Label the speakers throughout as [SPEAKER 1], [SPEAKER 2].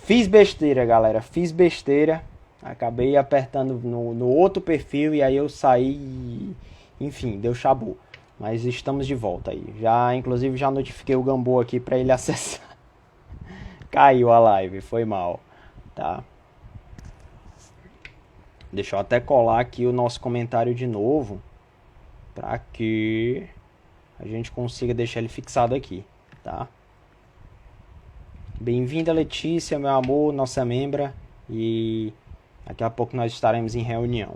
[SPEAKER 1] Fiz besteira, galera. Fiz besteira. Acabei apertando no outro perfil e aí eu saí. Enfim, deu chabu. Mas estamos de volta aí. Já, inclusive, já notifiquei o Gamboa aqui para ele acessar. Caiu a live, foi mal. Tá? Deixa eu até colar aqui o nosso comentário de novo. Para que a gente consiga deixar ele fixado aqui. Tá? Bem-vinda, Letícia, meu amor, nossa membra. E daqui a pouco nós estaremos em reunião.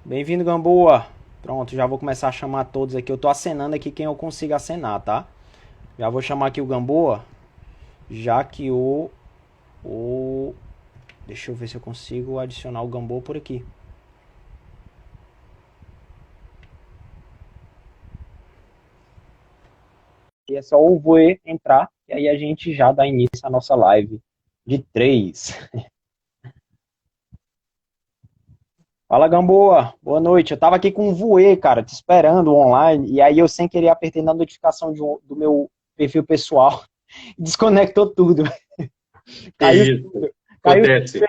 [SPEAKER 1] Bem-vindo, Gamboa. Pronto, já vou começar a chamar todos aqui. Eu tô acenando aqui quem eu consigo acenar, tá? Já vou chamar aqui o Gamboa, já que o... Deixa eu ver se eu consigo adicionar o Gamboa por aqui. E é só o Voe entrar, e aí a gente já dá início à nossa live de 3. Fala, Gamboa. Boa noite. Eu tava aqui com o Voe, cara, te esperando online, e aí eu sem querer apertei na notificação do meu perfil pessoal e desconectou tudo.
[SPEAKER 2] Que
[SPEAKER 1] Caiu
[SPEAKER 2] isso,
[SPEAKER 1] tudo. Caiu
[SPEAKER 2] acontece.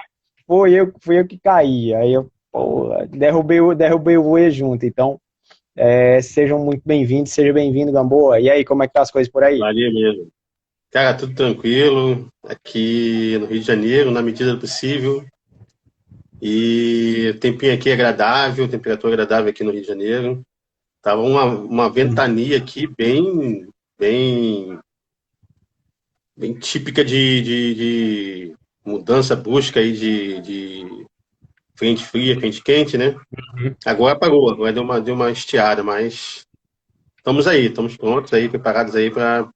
[SPEAKER 1] fui eu que caí. Aí eu, pô, derrubei o Voe junto. Então, sejam muito bem-vindos, seja bem-vindo, Gamboa. E aí, como é que tá as coisas por aí?
[SPEAKER 2] Valia mesmo. Cara, tudo tranquilo, aqui no Rio de Janeiro, na medida do possível. E o tempinho aqui é agradável, temperatura agradável aqui no Rio de Janeiro. Tava uma ventania aqui bem, bem típica de mudança brusca aí de frente fria, frente quente, né? Agora parou, agora deu uma estiada, mas estamos aí, estamos prontos aí, preparados aí para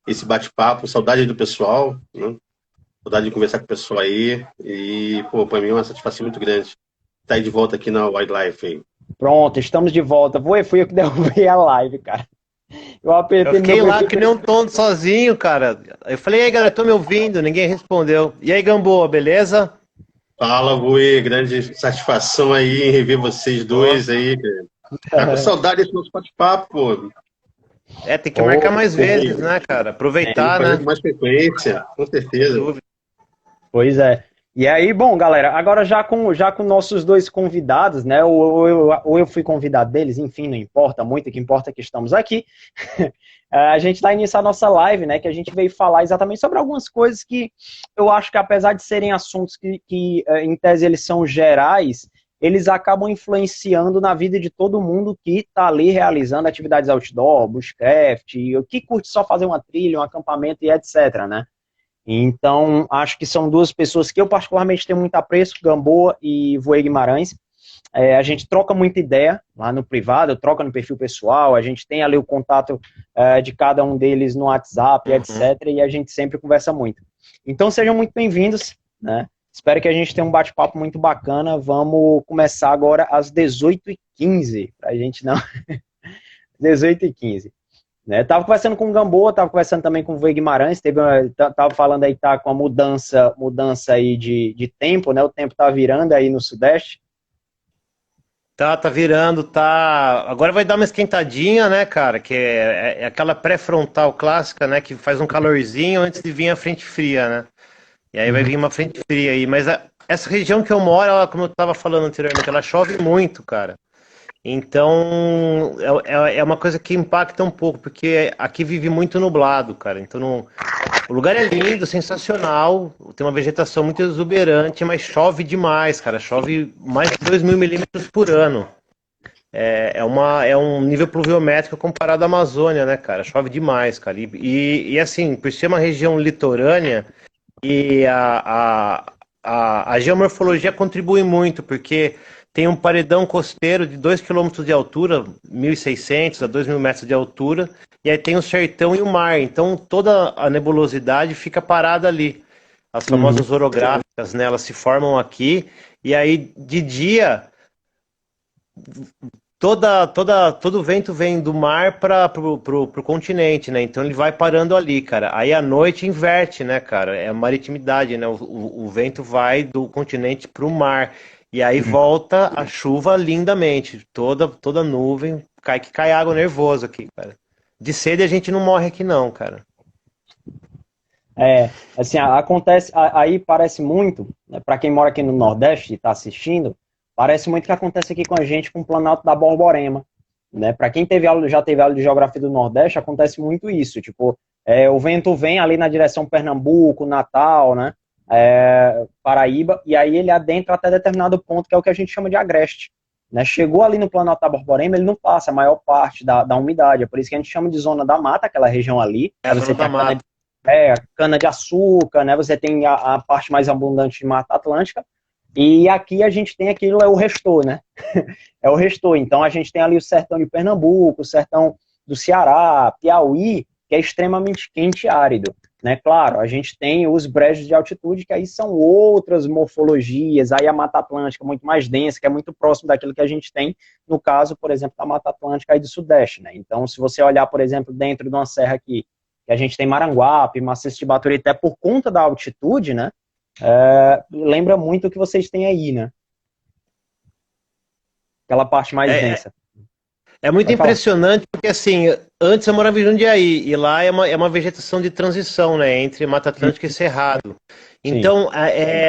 [SPEAKER 2] esse bate-papo, saudade do pessoal, né? Saudade de conversar com o pessoal aí. E, pô, pra mim é uma satisfação muito grande estar aí de volta aqui na Wildlife aí.
[SPEAKER 1] Pronto, estamos de volta. Fui eu que derrubei a live, cara. Eu
[SPEAKER 3] Eu
[SPEAKER 1] apertei no meu
[SPEAKER 3] fiquei lá
[SPEAKER 1] perfil
[SPEAKER 3] que nem um
[SPEAKER 1] pessoal.
[SPEAKER 3] tonto sozinho, cara. Eu falei, e aí, galera, tô me ouvindo? Ninguém respondeu. E aí, Gamboa, beleza?
[SPEAKER 2] Fala, Rui, grande satisfação aí em rever vocês
[SPEAKER 3] Ó.
[SPEAKER 2] dois aí, cara. Tá com saudade desse nosso bate-papo, pô.
[SPEAKER 3] Tem que marcar
[SPEAKER 1] Ô,
[SPEAKER 3] mais
[SPEAKER 2] Tem
[SPEAKER 3] vezes, né, cara?
[SPEAKER 2] que
[SPEAKER 3] Aproveitar,
[SPEAKER 2] fazer
[SPEAKER 3] né?
[SPEAKER 2] com mais frequência, com
[SPEAKER 3] Sem
[SPEAKER 2] certeza.
[SPEAKER 3] dúvida.
[SPEAKER 1] pois é. E aí, bom, galera, agora já com nossos dois convidados, né? Ou eu fui convidado deles, enfim, não importa muito, o que importa é que estamos aqui. A gente vai iniciar a nossa live, né? Que a gente veio falar exatamente sobre algumas coisas que eu acho que, apesar de serem assuntos que em tese, eles são gerais, eles acabam influenciando na vida de todo mundo que está ali realizando atividades outdoor, bushcraft, o que curte só fazer uma trilha, um acampamento e etc, né? Então, acho que são duas pessoas que eu particularmente tenho muito apreço, Gamboa e Voe Guimarães. A gente troca muita ideia lá no privado, troca no perfil pessoal, a gente tem ali o contato de cada um deles no WhatsApp,
[SPEAKER 3] Uhum.
[SPEAKER 1] etc. E a gente sempre conversa muito. Então, sejam muito bem-vindos, né? Espero que a gente tenha um bate-papo muito bacana. Vamos começar agora às 18h15, para a gente não... 18h15. Né? Tava conversando com o Gamboa, tava conversando também com o Voe Guimarães, tava falando aí que tá com a mudança aí de tempo, né? O tempo tá virando aí no Sudeste.
[SPEAKER 3] Tá virando, tá. Agora vai dar uma esquentadinha, né, cara? Que é aquela pré-frontal clássica, né? Que faz um calorzinho antes de vir a frente fria, né? E aí vai
[SPEAKER 1] Uhum.
[SPEAKER 3] vir uma frente fria aí. Mas essa região que eu moro, como eu tava falando anteriormente, ela chove muito, cara. Então, é uma coisa que impacta um pouco, porque aqui vive muito nublado, cara. Então, o lugar é lindo, sensacional, tem uma vegetação muito exuberante, mas chove demais, cara. Chove mais de 2.000 milímetros por ano. É um nível pluviométrico comparado à Amazônia, né, cara? Chove demais, cara. E assim, por ser uma região litorânea, e a geomorfologia contribui muito, porque tem um paredão costeiro de 2 quilômetros de altura, 1.600 a 2.000 metros de altura, e aí tem o sertão e o mar. Então toda a nebulosidade fica parada ali. As
[SPEAKER 1] Uhum.
[SPEAKER 3] famosas orográficas, né, elas se formam aqui, e aí de dia todo vento vem do mar para pro continente, né? Então ele vai parando ali, cara. Aí à noite inverte, né, cara? É a maritimidade, né? O vento vai do continente pro mar. E aí volta a chuva lindamente. Toda nuvem. Cai água nervosa aqui, cara. De sede a gente não morre aqui não, cara.
[SPEAKER 1] Assim, acontece, aí parece muito, né, para quem mora aqui no Nordeste e está assistindo, parece muito que acontece aqui com a gente com o Planalto da Borborema, né? Para quem já teve aula de geografia do Nordeste, acontece muito isso, tipo, o vento vem ali na direção Pernambuco, Natal, né? Paraíba, e aí ele adentra até determinado ponto, que é o que a gente chama de agreste, né? Chegou ali no Planalto da Borborema, ele não passa a maior parte da umidade, é por isso que a gente chama de zona da mata, aquela região ali,
[SPEAKER 3] É
[SPEAKER 1] aí
[SPEAKER 3] a
[SPEAKER 1] você
[SPEAKER 3] zona
[SPEAKER 1] tem
[SPEAKER 3] da
[SPEAKER 1] a cana
[SPEAKER 3] mata.
[SPEAKER 1] cana de açúcar, né? Você tem a parte mais abundante de Mata Atlântica, e aqui a gente tem aquilo, é o restor, né? É o restor. Então a gente tem ali o sertão de Pernambuco, o sertão do Ceará, Piauí, que é extremamente quente e árido, né? Claro, a gente tem os brejos de altitude, que aí são outras morfologias, aí a Mata Atlântica muito mais densa, que é muito próximo daquilo que a gente tem, no caso, por exemplo, da Mata Atlântica aí do Sudeste, né? Então, se você olhar, por exemplo, dentro de uma serra aqui, que a gente tem Maranguape, Maciço de Baturité, por conta da altitude, né? Lembra muito o que vocês têm aí, né? Aquela parte mais
[SPEAKER 3] É,
[SPEAKER 1] densa.
[SPEAKER 3] é muito
[SPEAKER 1] Pode falar.
[SPEAKER 3] impressionante porque, assim, antes eu morava em Jundiaí e lá é uma vegetação de transição, né, entre Mata Atlântica e Cerrado.
[SPEAKER 1] Sim.
[SPEAKER 3] Então,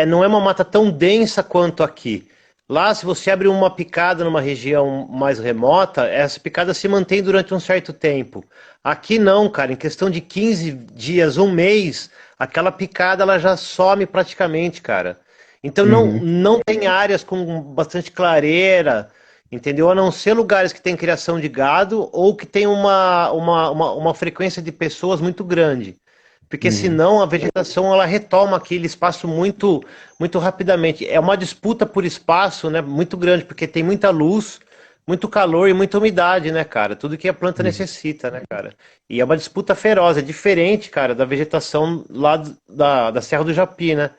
[SPEAKER 3] não é uma mata tão densa quanto aqui. Lá, se você abre uma picada numa região mais remota, essa picada se mantém durante um certo tempo. Aqui não, cara, em questão de 15 dias, um mês, aquela picada ela já some praticamente, cara. Então não,
[SPEAKER 1] Uhum.
[SPEAKER 3] não tem áreas com bastante clareira, entendeu? A não ser lugares que tem criação de gado ou que tem uma frequência de pessoas muito grande. Porque
[SPEAKER 1] Uhum.
[SPEAKER 3] senão a vegetação ela retoma aquele espaço muito rapidamente. É uma disputa por espaço, né, muito grande, porque tem muita luz, muito calor e muita umidade, né, cara? Tudo que a planta
[SPEAKER 1] Uhum.
[SPEAKER 3] necessita, né, cara? E é uma disputa feroz, é diferente, cara, da vegetação lá da Serra do Japi, né?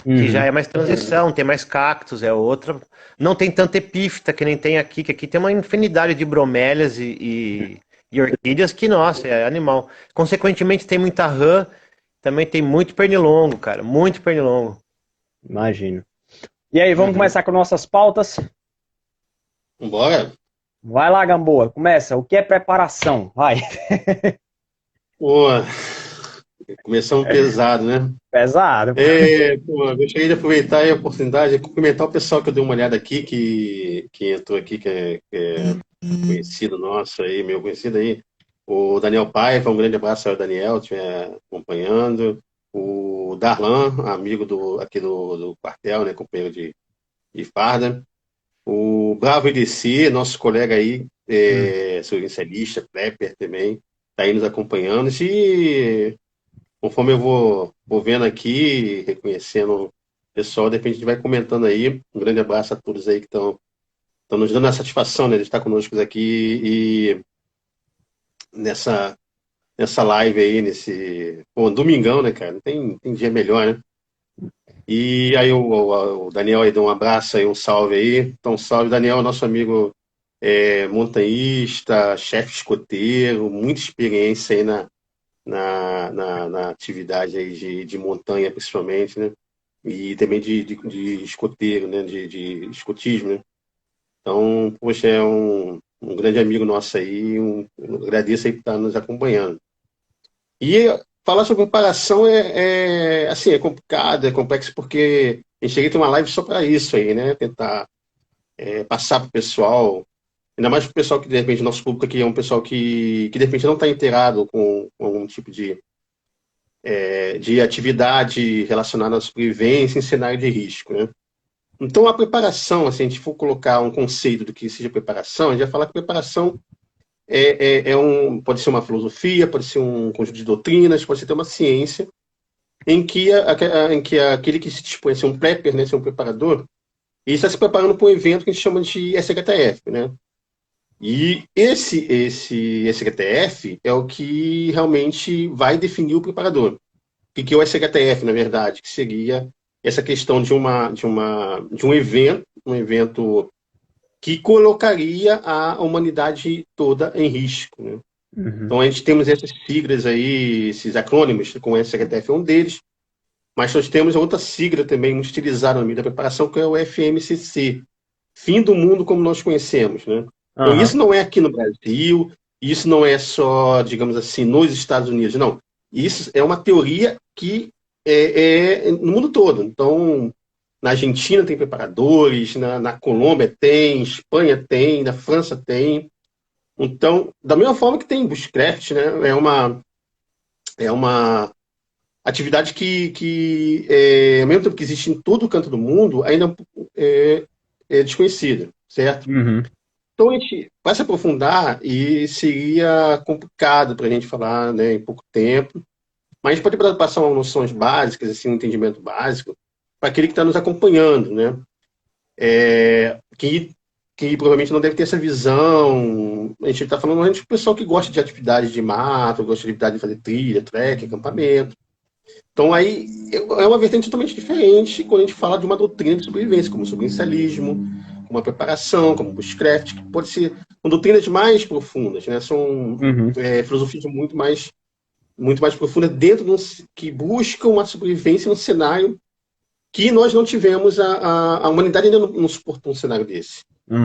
[SPEAKER 3] Que já
[SPEAKER 1] Uhum.
[SPEAKER 3] é mais transição, tem mais cactos, é outra. Não tem tanta epífita que nem tem aqui, que aqui tem uma infinidade de bromélias e orquídeas que, nossa, é animal. Consequentemente, tem muita rã, também tem muito pernilongo, cara, muito pernilongo.
[SPEAKER 1] Imagino. E aí, vamos
[SPEAKER 2] Uhum.
[SPEAKER 1] começar com nossas pautas?
[SPEAKER 2] Vambora?
[SPEAKER 1] Vai lá, Gamboa, começa. O que é preparação? Vai.
[SPEAKER 2] Pô, começamos pesado, né?
[SPEAKER 1] Pesado.
[SPEAKER 2] Pô, gostaria de aproveitar a oportunidade de cumprimentar o pessoal que eu dei uma olhada aqui, que entrou aqui, que é conhecido nosso aí, meu conhecido aí. O Daniel Paiva, um grande abraço ao Daniel, estiver acompanhando. O Darlan, amigo aqui do quartel, né, companheiro de farda. O Bravo EDC, nosso colega aí,
[SPEAKER 1] Hum.
[SPEAKER 2] survivalista, prepper também, está aí nos acompanhando. E conforme eu vou vendo aqui, reconhecendo o pessoal, de repente a gente vai comentando aí. Um grande abraço a todos aí que estão nos dando a satisfação, né, de estar conosco aqui e nessa, nessa live aí, pô, domingão, né, cara? Não tem dia melhor, né? E aí o Daniel aí deu um abraço aí, um salve aí. Então, salve, Daniel, nosso amigo montanhista, chefe escoteiro, muita experiência aí na atividade aí de montanha, principalmente, né? E também de escoteiro, né? De escotismo, né? Então, poxa, é um grande amigo nosso aí, agradeço aí por estar nos acompanhando. E falar sobre preparação assim, é complicado, é complexo, porque a gente tem uma live só para isso aí, né? Tentar passar para o pessoal, ainda mais para o pessoal que, de repente, nosso público aqui é um pessoal que de repente, não está inteirado com algum tipo de atividade relacionada à sobrevivência em cenário de risco, né? Então, a preparação, assim, se a gente for colocar um conceito do que seja preparação, a gente vai falar que preparação pode ser uma filosofia, pode ser um conjunto de doutrinas, pode ser até uma ciência, em que aquele que se dispõe a ser um prepper, né, ser um preparador, ele está se preparando para um evento que a gente chama de SHTF, né? E esse SHTF é o que realmente vai definir o preparador. O que é o SHTF, na verdade? Que seria essa questão de um evento que colocaria a humanidade toda em risco, né?
[SPEAKER 1] Uhum.
[SPEAKER 2] Então a gente temos essas siglas aí, esses acrônimos, com o SHTF é um deles, mas nós temos outra sigla também muito utilizada no meio da preparação, que é o FMCC, Fim do Mundo como nós conhecemos, né? Então
[SPEAKER 1] Aham.
[SPEAKER 2] isso não é aqui no Brasil, isso não é só, digamos assim, nos Estados Unidos, não. Isso é uma teoria que no mundo todo. Então, na Argentina tem preparadores, na Colômbia tem, Espanha tem, na França tem. Então, da mesma forma que tem bushcraft, né? É uma atividade que ao mesmo tempo que existe em todo canto do mundo, ainda é desconhecida, certo?
[SPEAKER 1] Uhum.
[SPEAKER 2] Então, a gente vai se aprofundar e seria complicado para a gente falar, né, em pouco tempo. Mas a gente pode passar umas noções básicas, assim, um entendimento básico, para aquele que está nos acompanhando, né? Que provavelmente não deve ter essa visão. A gente está falando de pessoal que gosta de atividade de mato, gosta de atividade de fazer trilha, trek, acampamento. Então, aí é uma vertente totalmente diferente quando a gente fala de uma doutrina de sobrevivência, como o sobrevivencialismo, como a preparação, como o bushcraft, que pode ser doutrinas mais profundas, né? São filosofias muito mais profundas dentro que buscam uma sobrevivência num cenário que nós não tivemos, a humanidade ainda não suportou um cenário desse.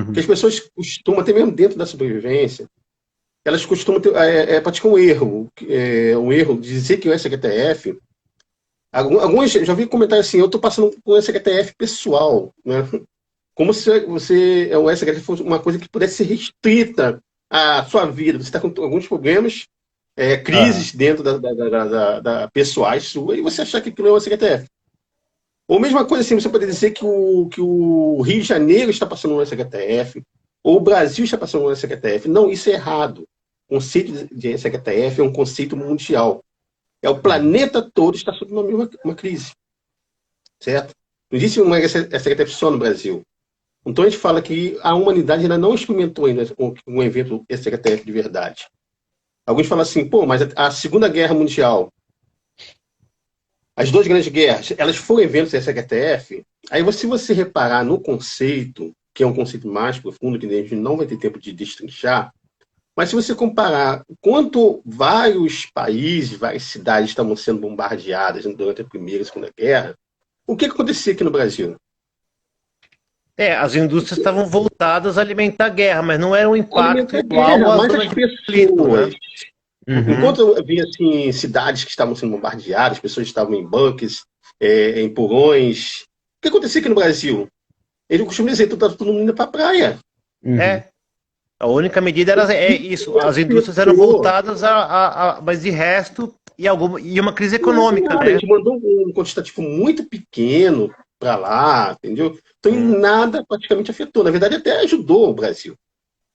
[SPEAKER 2] Porque as pessoas costumam, até mesmo dentro da sobrevivência, elas costumam praticar um erro de dizer que o SHTF. Alguns já vi comentar assim: eu estou passando por um SHTF pessoal, né? Como se o SHTF fosse uma coisa que pudesse ser restrita à sua vida. Você está com alguns problemas, crises dentro da pessoais sua, e você achar que aquilo é o SHTF. Ou mesma coisa assim, você pode dizer que o Rio de Janeiro está passando um SHTF, ou o Brasil está passando um SHTF. Não, isso é errado. O conceito de SHTF é um conceito mundial. O planeta todo está sob uma crise. Certo? Não existe uma SHTF só no Brasil. Então a gente fala que a humanidade ainda não experimentou ainda um evento SHTF de verdade. Alguns falam assim, mas a Segunda Guerra Mundial, as duas grandes guerras, elas foram eventos SHTF. Aí, se você reparar no conceito, que é um conceito mais profundo, que a gente não vai ter tempo de destrinchar, mas se você comparar quanto vários países, várias cidades estavam sendo bombardeadas durante a Primeira e Segunda Guerra, o que acontecia aqui no Brasil?
[SPEAKER 3] As indústrias estavam voltadas a alimentar a guerra, mas não era um impacto
[SPEAKER 2] igual às zona de pessoas. Enquanto eu via assim, cidades que estavam sendo bombardeadas, as pessoas estavam em bunkers, em porões. O que acontecia aqui no Brasil? Ele costuma dizer que todo mundo indo para a praia.
[SPEAKER 3] A única medida era isso. As indústrias eram voltadas mas de resto, e uma crise econômica.
[SPEAKER 2] Né? A gente mandou um quantitativo muito pequeno para lá, entendeu? Então, em nada praticamente afetou. Na verdade, até ajudou o Brasil.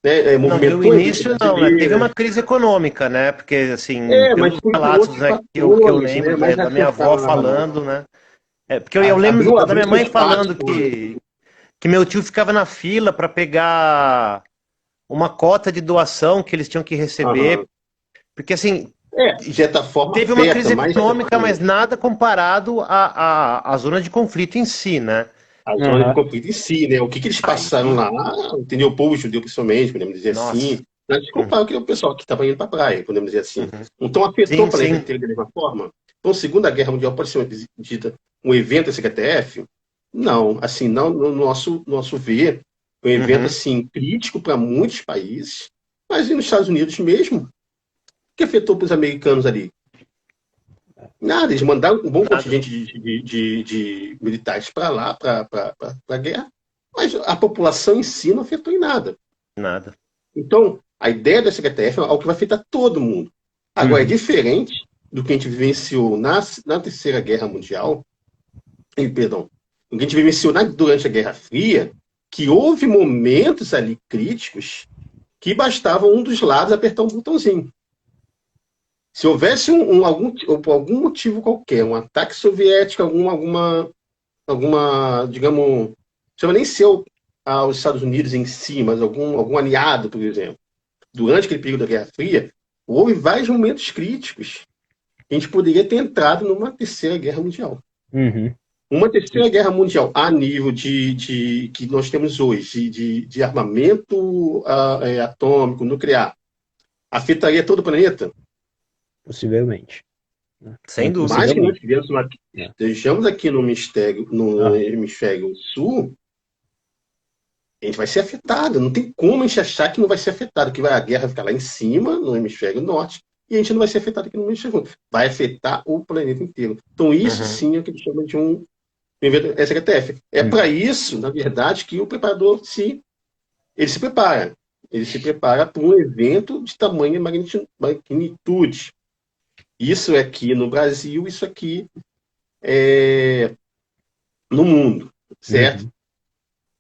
[SPEAKER 2] Né?
[SPEAKER 3] No início, não, né? Teve uma crise econômica, né? Porque, assim,
[SPEAKER 2] mas
[SPEAKER 3] relatos, né, que eu lembro, né, da minha avó falando, né? Porque eu lembro da minha mãe falando que meu tio ficava na fila para pegar uma cota de doação que eles tinham que receber. Porque, assim,
[SPEAKER 2] de certa forma,
[SPEAKER 3] teve uma crise econômica, mas nada comparado à zona de conflito em si, né?
[SPEAKER 2] A zona de conflito em si, né? O que eles passaram lá, entendeu? O povo judeu, principalmente, podemos dizer assim. Antes de comparar o pessoal que estava indo para a praia, podemos dizer assim. Então, afetou o planeta inteiro da mesma forma. Então, a Segunda Guerra Mundial pode ser um evento SHTF? Não, assim, não no nosso ver. Um evento, assim, crítico para muitos países, mas e nos Estados Unidos mesmo? O que afetou para os americanos ali? Nada, eles mandaram um bom contingente de militares para lá, para a guerra, mas a população em si não afetou em nada.
[SPEAKER 3] Nada.
[SPEAKER 2] Então, a ideia da SHTF é algo que vai afetar todo mundo. Agora, é diferente do que a gente vivenciou na Terceira Guerra Mundial, do que a gente vivenciou durante a Guerra Fria, que houve momentos ali críticos que bastava um dos lados apertar um botãozinho. Se houvesse por algum motivo qualquer, um ataque soviético, alguma digamos, não chama nem ser aos Estados Unidos em si, mas algum aliado, por exemplo, durante aquele período da Guerra Fria, houve vários momentos críticos que a gente poderia ter entrado numa Terceira Guerra Mundial. Uma Terceira Guerra Mundial a nível que nós temos hoje, de armamento atômico, nuclear, afetaria todo o planeta?
[SPEAKER 1] Possivelmente.
[SPEAKER 3] Sem dúvida.
[SPEAKER 2] Mais que nós estejamos aqui no hemisfério sul, a gente vai ser afetado. Não tem como a gente achar que não vai ser afetado, que a guerra vai ficar lá em cima, no hemisfério norte, e a gente não vai ser afetado aqui no mês segundo. Vai afetar o planeta inteiro. Então, isso sim é o que a gente chama de um evento SHTF. É para isso, na verdade, que o preparador ele se prepara. Ele se prepara para um evento de tamanho e magnitude. Isso aqui no Brasil, isso aqui no mundo, certo?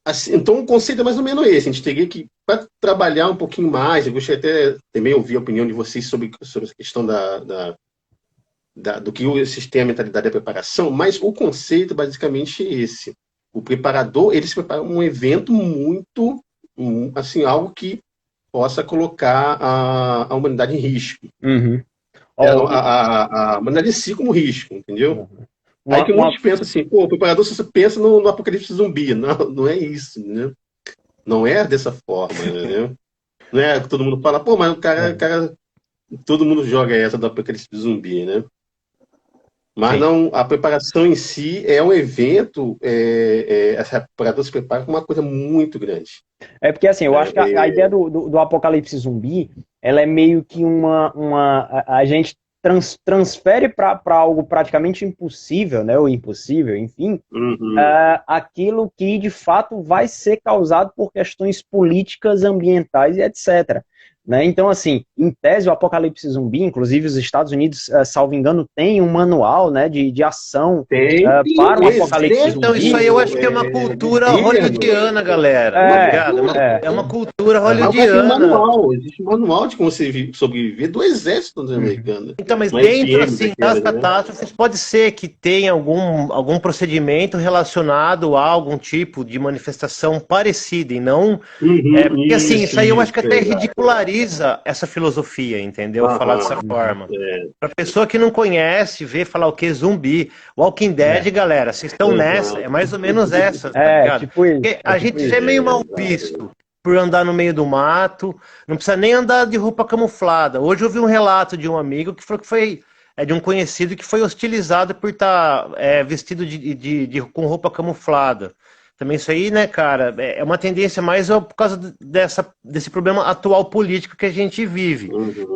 [SPEAKER 2] Assim, então, o conceito é mais ou menos esse. A gente teria que, para trabalhar um pouquinho mais, eu gostaria até também ouvir a opinião de vocês sobre essa questão do que o sistema, a mentalidade da preparação, mas o conceito basicamente é esse. O preparador, ele se prepara um evento muito, assim, algo que possa colocar a humanidade em risco. A humanidade em si como risco, entendeu? Aí que muitos pensam assim, pô, o preparador, se você pensa no apocalipse zumbi. Não, não é isso, né? Não é dessa forma, né? Não é que todo mundo fala, pô, mas o cara todo mundo joga essa do apocalipse zumbi, né? Mas não, a preparação em si é um evento, essa preparador se prepara com uma coisa muito grande.
[SPEAKER 1] É porque, assim, eu acho que a ideia do apocalipse zumbi, ela é meio que a gente transfere para algo praticamente impossível, né, ou impossível, enfim, aquilo que de fato vai ser causado por questões políticas, ambientais e etc. Né? Então, assim, em tese, o apocalipse zumbi, inclusive os Estados Unidos, salvo engano, tem um manual, né, de ação para o apocalipse zumbi.
[SPEAKER 3] Então, isso aí eu acho que é uma cultura hollywoodiana, galera. É uma cultura hollywoodiana.
[SPEAKER 2] Existe um manual de como sobreviver do exército norte-americano.
[SPEAKER 3] Então, mas dentro, assim, das catástrofes, pode ser que tenha algum procedimento relacionado a algum tipo de manifestação parecida, e não... porque, assim, isso aí eu acho que até ridiculariza essa filosofia, entendeu? Falar dessa forma. Pra pessoa que não conhece, ver falar o que? Zumbi. Walking Dead, galera, vocês estão nessa, é mais ou menos essa, tá ligado?
[SPEAKER 1] Tipo isso.
[SPEAKER 3] Porque a gente já é meio mal visto por andar no meio do mato, não precisa nem andar de roupa camuflada. Hoje eu vi um relato de um amigo que falou que foi de um conhecido que foi hostilizado por estar vestido com roupa camuflada. Também isso aí, né, cara, é uma tendência mais por causa desse problema atual político que a gente vive.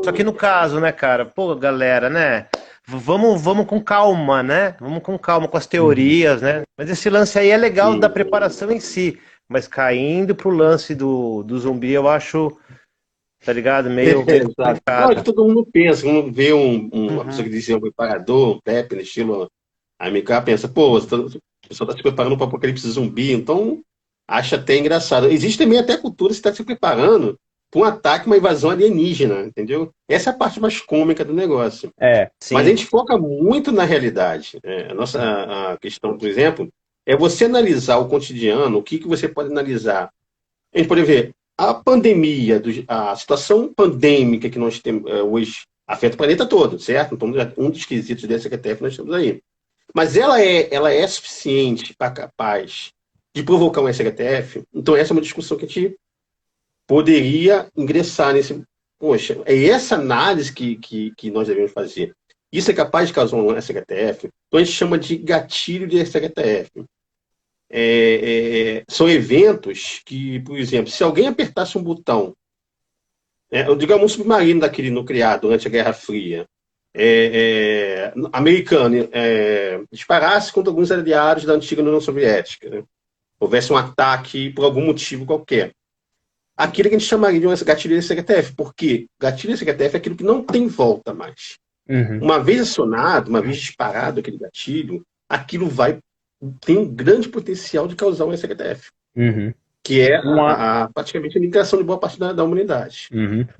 [SPEAKER 3] Só que no caso, né, cara, pô, galera, né, vamos com calma, né, vamos com calma com as teorias, né, mas esse lance aí é legal da preparação em si, mas caindo pro lance do zumbi, eu acho, tá ligado, meio complicado.
[SPEAKER 2] Não, é que todo mundo pensa, quando vê uma pessoa que diz um preparador, um PEP, no estilo americano, pensa, pô, a pessoa está se preparando para o apocalipse zumbi, então acha até engraçado. Existe também até cultura que está se preparando para um ataque, uma invasão alienígena, entendeu? Essa é a parte mais cômica do negócio. Mas a gente foca muito na realidade. A questão, por exemplo, é você analisar o cotidiano, o que você pode analisar. A gente pode ver a pandemia, a situação pandêmica que nós temos hoje afeta o planeta todo, certo? Então, um dos quesitos dessa SHTF nós temos aí. Mas ela é suficiente para capaz de provocar um SHTF? Então essa é uma discussão que a gente poderia ingressar nesse... Poxa, é essa análise que nós devemos fazer. Isso é capaz de causar um SHTF? Então a gente chama de gatilho de SHTF. São eventos que, por exemplo, se alguém apertasse um botão, digamos um submarino daquele nuclear durante a Guerra Fria, americano disparasse contra alguns aliados da antiga União Soviética, né? Houvesse um ataque por algum motivo qualquer. Aquilo que a gente chamaria de um gatilho de SHTF. Por quê? Gatilho de SHTF é aquilo que não tem volta mais. Uma vez acionado, uma vez disparado aquele gatilho, aquilo tem um grande potencial de causar um SHTF. Que é praticamente a migração de boa parte da humanidade.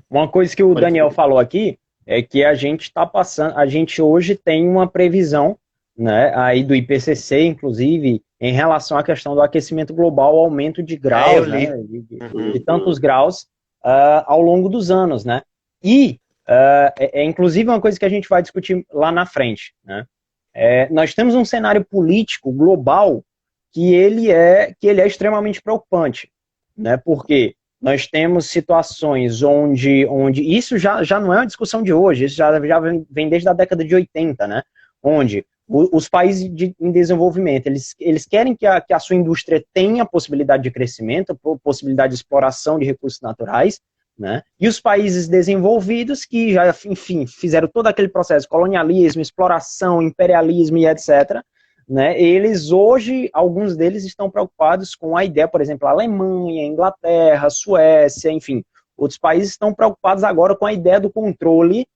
[SPEAKER 1] Uma coisa que o Daniel falou aqui é que a gente hoje tem uma previsão, né, aí do IPCC, inclusive, em relação à questão do aquecimento global, o aumento de graus, né, de tantos graus ao longo dos anos, né? E inclusive uma coisa que a gente vai discutir lá na frente, né? Nós temos um cenário político global que ele é extremamente preocupante, né? Porque nós temos situações onde isso já não é uma discussão de hoje, isso já vem desde a década de 80, né? Onde os países em desenvolvimento, eles querem que a sua indústria tenha possibilidade de crescimento, possibilidade de exploração de recursos naturais, né? E os países desenvolvidos que já, enfim, fizeram todo aquele processo de colonialismo, exploração, imperialismo e etc., né? Eles hoje, alguns deles estão preocupados com a ideia, por exemplo, a Alemanha, a Inglaterra, a Suécia, enfim, outros países estão preocupados agora com a ideia do controle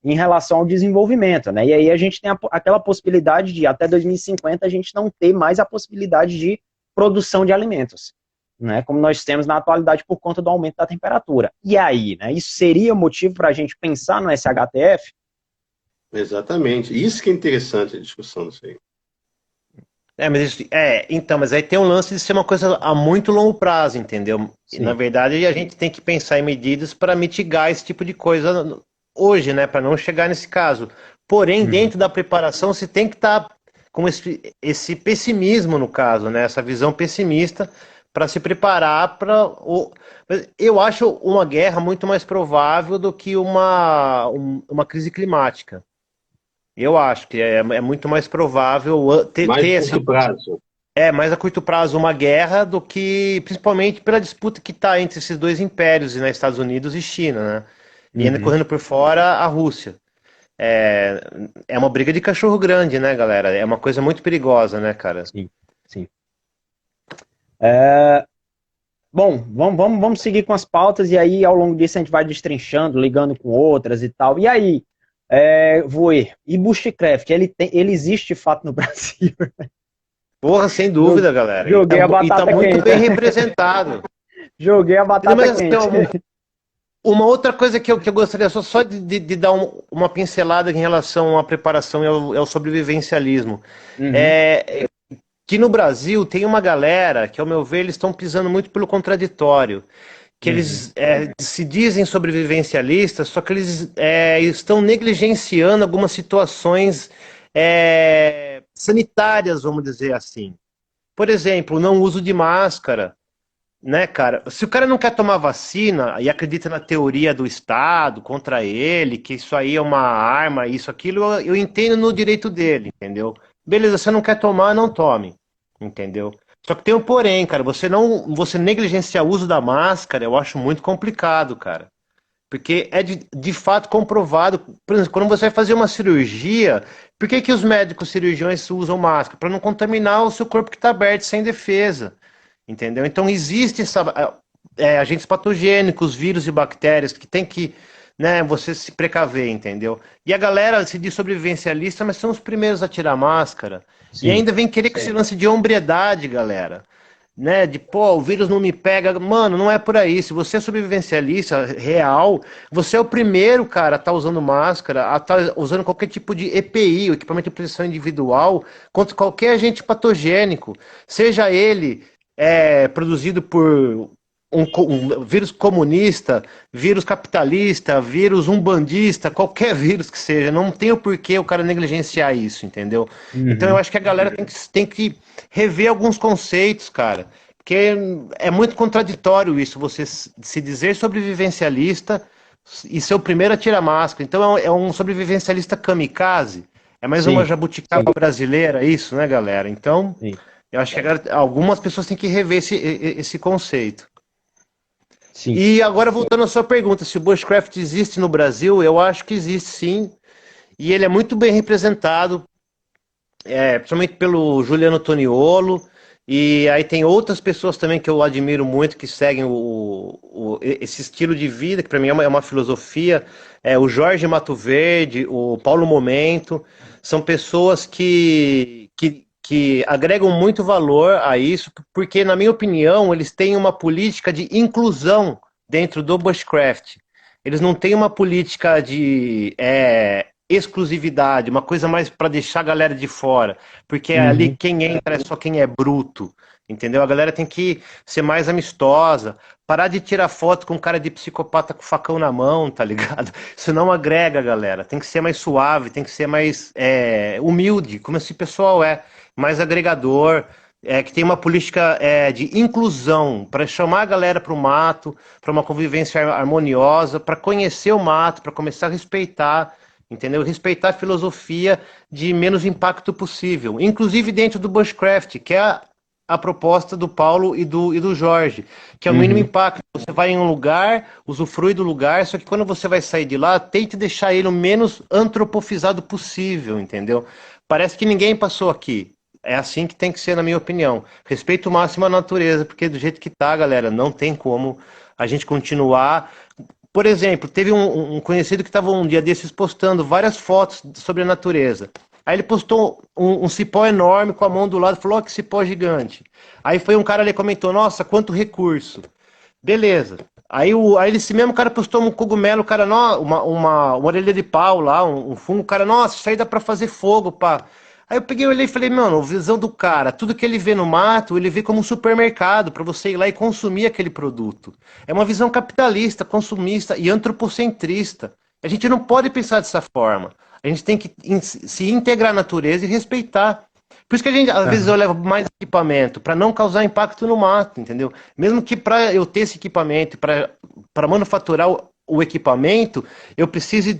[SPEAKER 1] em relação ao desenvolvimento, né? E aí a gente tem aquela possibilidade de, até 2050, a gente não ter mais a possibilidade de produção de alimentos, né? Como nós temos na atualidade por conta do aumento da temperatura. E aí, né? Isso seria motivo para a gente pensar no SHTF?
[SPEAKER 2] Exatamente. Isso que é interessante a discussão disso aí.
[SPEAKER 3] Então, mas aí tem um lance de ser uma coisa a muito longo prazo, entendeu? E, na verdade, a gente tem que pensar em medidas para mitigar esse tipo de coisa hoje, né? Para não chegar nesse caso. Porém, dentro da preparação, você tem que estar com esse pessimismo, no caso, né? Essa visão pessimista para se preparar para o... Eu acho uma guerra muito mais provável do que uma crise climática. Eu acho que é muito mais provável ter
[SPEAKER 2] curto prazo.
[SPEAKER 3] Mais a curto prazo uma guerra do que, principalmente pela disputa que está entre esses dois impérios, né, Estados Unidos e China, né? E ainda correndo por fora a Rússia. É uma briga de cachorro grande, né, galera? É uma coisa muito perigosa, né, cara?
[SPEAKER 1] Sim, sim. Bom, vamos seguir com as pautas e aí ao longo disso a gente vai destrinchando, ligando com outras e tal. E aí, Voer, e Bushcraft, ele existe de fato no Brasil?
[SPEAKER 3] Porra, sem dúvida, galera.
[SPEAKER 1] Joguei a batata
[SPEAKER 3] e tá muito
[SPEAKER 1] quente.
[SPEAKER 3] bem representado.
[SPEAKER 1] Joguei a batata quente.
[SPEAKER 3] Uma outra coisa que eu gostaria só de dar uma pincelada em relação à preparação e ao sobrevivencialismo. Que no Brasil tem uma galera que, ao meu ver, eles estão pisando muito pelo contraditório. Que eles se dizem sobrevivencialistas, só que eles estão negligenciando algumas situações sanitárias, vamos dizer assim. Por exemplo, o não uso de máscara. Né, cara? Se o cara não quer tomar vacina e acredita na teoria do Estado contra ele, que isso aí é uma arma, isso, aquilo, eu entendo no direito dele, entendeu? Beleza, você não quer tomar, não tome, entendeu? Só que tem um porém, cara, você negligenciar o uso da máscara, eu acho muito complicado, cara. Porque é de fato comprovado, por exemplo, quando você vai fazer uma cirurgia, por que os médicos cirurgiões usam máscara? Para não contaminar o seu corpo que está aberto, sem defesa. Entendeu? Então existe agentes patogênicos, vírus e bactérias que tem que, né, você se precaver, entendeu? E a galera se diz sobrevivencialista, mas são os primeiros a tirar máscara. Sim, e ainda vem querer que esse lance de hombridade, galera. Né, de o vírus não me pega. Mano, não é por aí. Se você é sobrevivencialista real, você é o primeiro, cara, a estar usando máscara, a estar usando qualquer tipo de EPI, o equipamento de proteção individual, contra qualquer agente patogênico, seja ele produzido por um vírus comunista, vírus capitalista, vírus umbandista, qualquer vírus que seja, não tem o porquê o cara negligenciar isso, entendeu? Então eu acho que a galera tem que rever alguns conceitos, cara, porque é muito contraditório isso, você se dizer sobrevivencialista e ser o primeiro a tirar máscara. Então é um sobrevivencialista kamikaze, é mais uma jabuticaba brasileira, isso, né, galera? Então... Eu acho que algumas pessoas têm que rever esse conceito. Sim. E agora, voltando à sua pergunta, se o Bushcraft existe no Brasil, eu acho que existe sim. E ele é muito bem representado, principalmente pelo Juliano Toniolo. E aí tem outras pessoas também que eu admiro muito, que seguem esse estilo de vida, que para mim é uma filosofia. O Jorge Mato Verde, o Paulo Momento, são pessoas que agregam muito valor a isso, porque, na minha opinião, eles têm uma política de inclusão dentro do Bushcraft. Eles não têm uma política de exclusividade, uma coisa mais para deixar a galera de fora, porque ali quem entra é só quem é bruto, entendeu? A galera tem que ser mais amistosa, parar de tirar foto com cara de psicopata com facão na mão, tá ligado? Isso não agrega, galera. Tem que ser mais suave, tem que ser mais humilde, como esse pessoal mais agregador, que tem uma política de inclusão, para chamar a galera para o mato, para uma convivência harmoniosa, para conhecer o mato, para começar a respeitar, entendeu? Respeitar a filosofia de menos impacto possível, inclusive dentro do Bushcraft, que é a proposta do Paulo e do Jorge, que é o mínimo impacto. Você vai em um lugar, usufrui do lugar, só que quando você vai sair de lá, tente deixar ele o menos antropofizado possível, entendeu? Parece que ninguém passou aqui. É assim que tem que ser, na minha opinião. Respeito máximo à natureza, porque do jeito que tá, galera, não tem como a gente continuar. Por exemplo, teve um conhecido que estava um dia desses postando várias fotos sobre a natureza. Aí ele postou um cipó enorme com a mão do lado e falou: ó, que cipó gigante. Aí foi um cara ali que comentou: nossa, quanto recurso. Beleza. Aí esse mesmo cara postou um cogumelo, o cara, uma orelha de pau lá, um fungo, o cara, nossa, isso aí dá pra fazer fogo, pá. Aí eu peguei, olhei e falei, mano, visão do cara, tudo que ele vê no mato, ele vê como um supermercado, pra você ir lá e consumir aquele produto. É uma visão capitalista, consumista e antropocentrista. A gente não pode pensar dessa forma. A gente tem que se integrar à natureza e respeitar. Por isso que a gente, às vezes, eu levo mais equipamento, para não causar impacto no mato, entendeu? Mesmo que para eu ter esse equipamento, para manufaturar o equipamento, eu preciso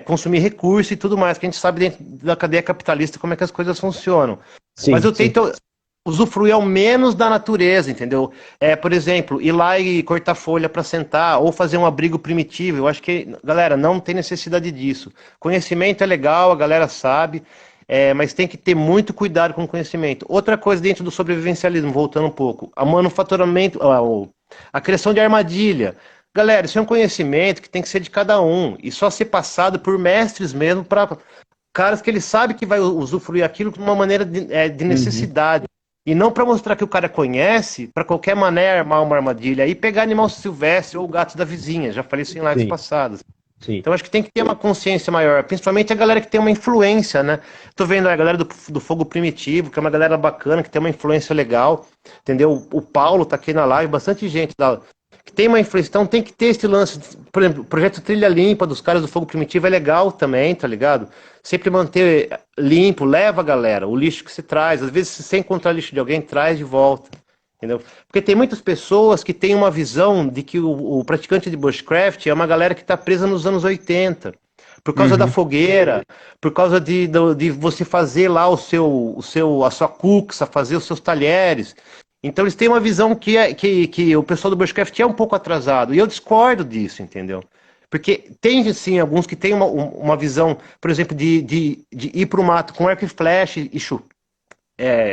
[SPEAKER 3] consumir recursos e tudo mais, que a gente sabe dentro da cadeia capitalista como é que as coisas funcionam.
[SPEAKER 1] Sim,
[SPEAKER 3] Mas eu
[SPEAKER 1] sim.
[SPEAKER 3] tento usufruir ao menos da natureza, entendeu? Por exemplo, ir lá e cortar folha para sentar, ou fazer um abrigo primitivo. Eu acho que, galera, não tem necessidade disso. Conhecimento é legal, a galera sabe, mas tem que ter muito cuidado com o conhecimento. Outra coisa dentro do sobrevivencialismo, voltando um pouco, a manufaturamento, a criação de armadilha. Galera, isso é um conhecimento que tem que ser de cada um, e só ser passado por mestres mesmo, para caras que ele sabe que vai usufruir aquilo de uma maneira de necessidade. E não para mostrar que o cara conhece, para qualquer mané armar uma armadilha e pegar animal silvestre ou gato da vizinha. Já falei isso em lives passadas.
[SPEAKER 1] Sim.
[SPEAKER 3] Então acho que tem que ter uma consciência maior, principalmente a galera que tem uma influência, né? Tô vendo a galera do Fogo Primitivo, que é uma galera bacana, que tem uma influência legal, entendeu? O Paulo tá aqui na live, bastante gente que tem uma influência. Então tem que ter esse lance, por exemplo, o projeto Trilha Limpa dos caras do Fogo Primitivo é legal também, tá ligado? Sempre manter limpo, leva a galera, o lixo que se traz. Às vezes, se você encontrar lixo de alguém, traz de volta. Entendeu? Porque tem muitas pessoas que têm uma visão de que o praticante de bushcraft é uma galera que está presa nos anos 80. Por causa da fogueira, por causa de você fazer lá a sua cuxa, fazer os seus talheres. Então eles têm uma visão que o pessoal do bushcraft é um pouco atrasado. E eu discordo disso, entendeu? Porque tem, sim, alguns que têm uma visão, por exemplo, de ir para o mato com arco e flecha e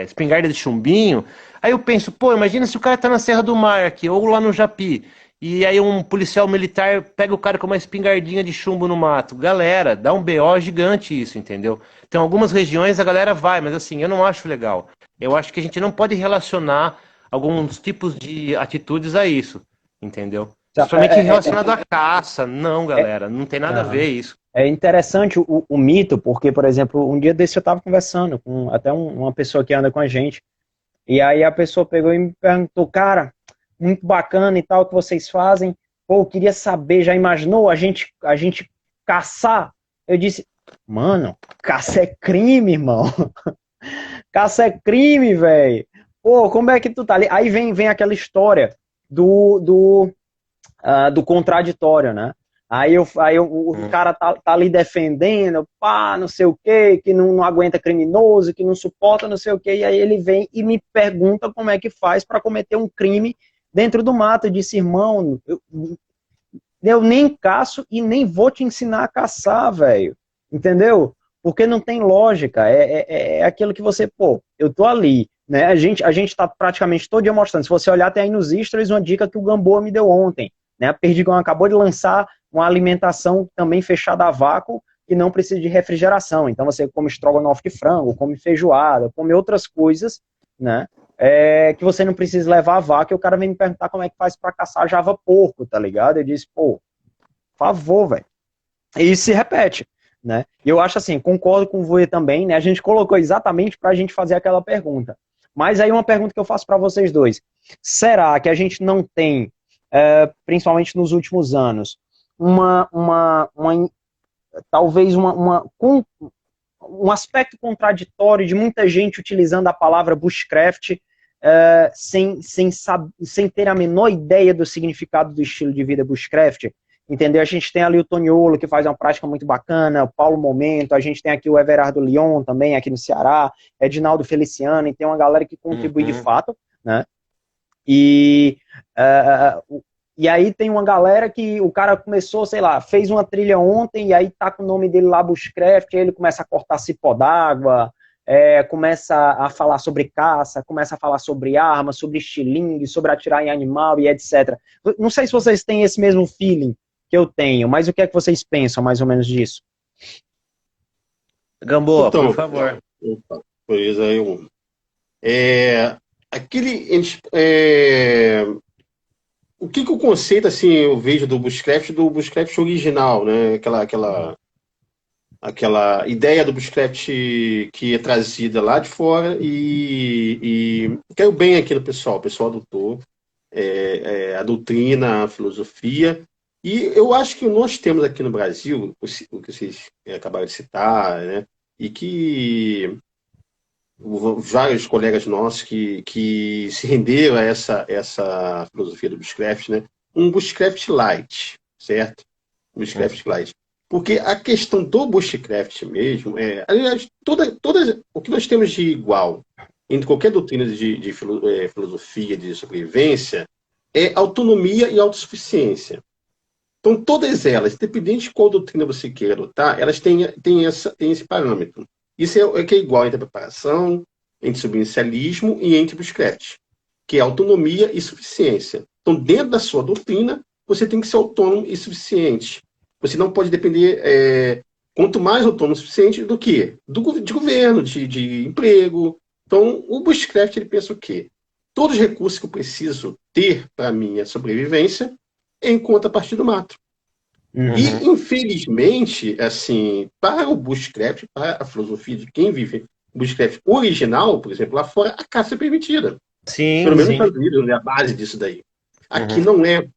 [SPEAKER 3] espingarda de chumbinho. Aí eu penso, pô, imagina se o cara tá na Serra do Mar aqui, ou lá no Japi, e aí um policial militar pega o cara com uma espingardinha de chumbo no mato. Galera, dá um BO gigante isso, entendeu? Então, algumas regiões a galera vai, mas assim, eu não acho legal. Eu acho que a gente não pode relacionar alguns tipos de atitudes a isso, entendeu? Principalmente relacionado à caça. Não, galera, não tem nada a ver isso.
[SPEAKER 1] É interessante o mito, porque, por exemplo, um dia desse eu estava conversando com até uma pessoa que anda com a gente, e aí a pessoa pegou e me perguntou, cara, muito bacana e tal o que vocês fazem, pô, eu queria saber, já imaginou a gente caçar? Eu disse, mano, caça é crime, irmão. Caça é crime, velho. Pô, como é que tu tá ali? Aí vem aquela história do contraditório, né? Aí o cara tá ali defendendo, pá, não sei o quê, que não aguenta criminoso, que não suporta não sei o quê, e aí ele vem e me pergunta como é que faz para cometer um crime dentro do mato. Eu disse, irmão, eu nem caço e nem vou te ensinar a caçar, velho, entendeu? Porque não tem lógica, é aquilo que você, pô, eu tô ali, né? A gente tá praticamente todo dia mostrando, se você olhar, tem aí nos stories uma dica que o Gamboa me deu ontem, né? A Perdigão acabou de lançar uma alimentação também fechada a vácuo que não precisa de refrigeração. Então você come estrogonofe de frango, come feijoada, come outras coisas, né? Que você não precisa levar a vácuo. E o cara vem me perguntar como é que faz para caçar java porco, tá ligado? Eu disse, pô, por favor, velho. E isso se repete, né? E eu acho assim, concordo com o Voê também, né? A gente colocou exatamente para a gente fazer aquela pergunta. Mas aí uma pergunta que eu faço para vocês dois. Será que a gente não tem, principalmente nos últimos anos, talvez um aspecto contraditório de muita gente utilizando a palavra bushcraft sem ter a menor ideia do significado do estilo de vida bushcraft? entendeu? A gente tem ali o Toniolo, que faz uma prática muito bacana, o Paulo Momento, a gente tem aqui o Everardo Leon também, aqui no Ceará, Edinaldo Feliciano, e tem uma galera que contribui de fato, né? E, e aí tem uma galera que o cara começou, sei lá, fez uma trilha ontem, e aí tá com o nome dele lá, Bushcraft, aí ele começa a cortar cipó d'água, começa a falar sobre caça, começa a falar sobre armas, sobre estilingue, sobre atirar em animal e etc. Não sei se vocês têm esse mesmo feeling que eu tenho, mas o que é que vocês pensam mais ou menos disso?
[SPEAKER 3] Gamboa, então, por favor.
[SPEAKER 2] Pois aí, o que o conceito, assim, eu vejo do Bushcraft original, né? Aquela ideia do Bushcraft que é trazida lá de fora e caiu bem aqui no pessoal. O pessoal adotou a doutrina, a filosofia. E eu acho que nós temos aqui no Brasil, o que vocês acabaram de citar, né? E que vários colegas nossos que se renderam a essa filosofia do Bushcraft, né? Um Bushcraft light, certo? Bushcraft light. Porque a questão do Bushcraft mesmo, aliás, o que nós temos de igual entre qualquer doutrina de filosofia, de sobrevivência, é autonomia e autossuficiência. Então, todas elas, independente de qual doutrina você queira adotar, elas têm esse parâmetro. Isso é que é igual entre a preparação, entre sobrevivencialismo e entre Bushcraft, que é autonomia e suficiência. Então, dentro da sua doutrina, você tem que ser autônomo e suficiente. Você não pode depender, quanto mais autônomo e suficiente, do quê? De governo, de emprego. Então, o Bushcraft, ele pensa o quê? Todos os recursos que eu preciso ter para a minha sobrevivência, enquanto a partir do mato. Uhum. E, infelizmente, assim, para o Bushcraft, para a filosofia de quem vive o Bushcraft original, por exemplo, lá fora, a caça é permitida.
[SPEAKER 3] Sim,
[SPEAKER 2] pelo menos nos Estados Unidos, é a base disso daí. Aqui não é.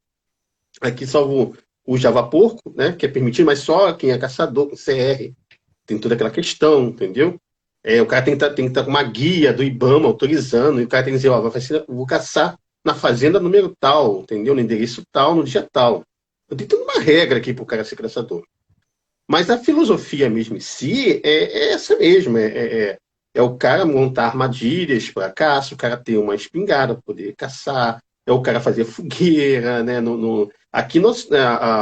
[SPEAKER 2] Aqui salvo o javaporco, né, que é permitido, mas só quem é caçador com CR. Tem toda aquela questão, entendeu? O cara tem que estar com uma guia do IBAMA autorizando, e o cara tem que dizer, vou caçar na fazenda número tal, entendeu? No endereço tal, no dia tal. Eu tenho toda uma regra aqui para o cara ser caçador. Mas a filosofia mesmo em si é essa mesmo. É o cara montar armadilhas para caça, o cara ter uma espingarda para poder caçar, é o cara fazer fogueira, né? Aqui,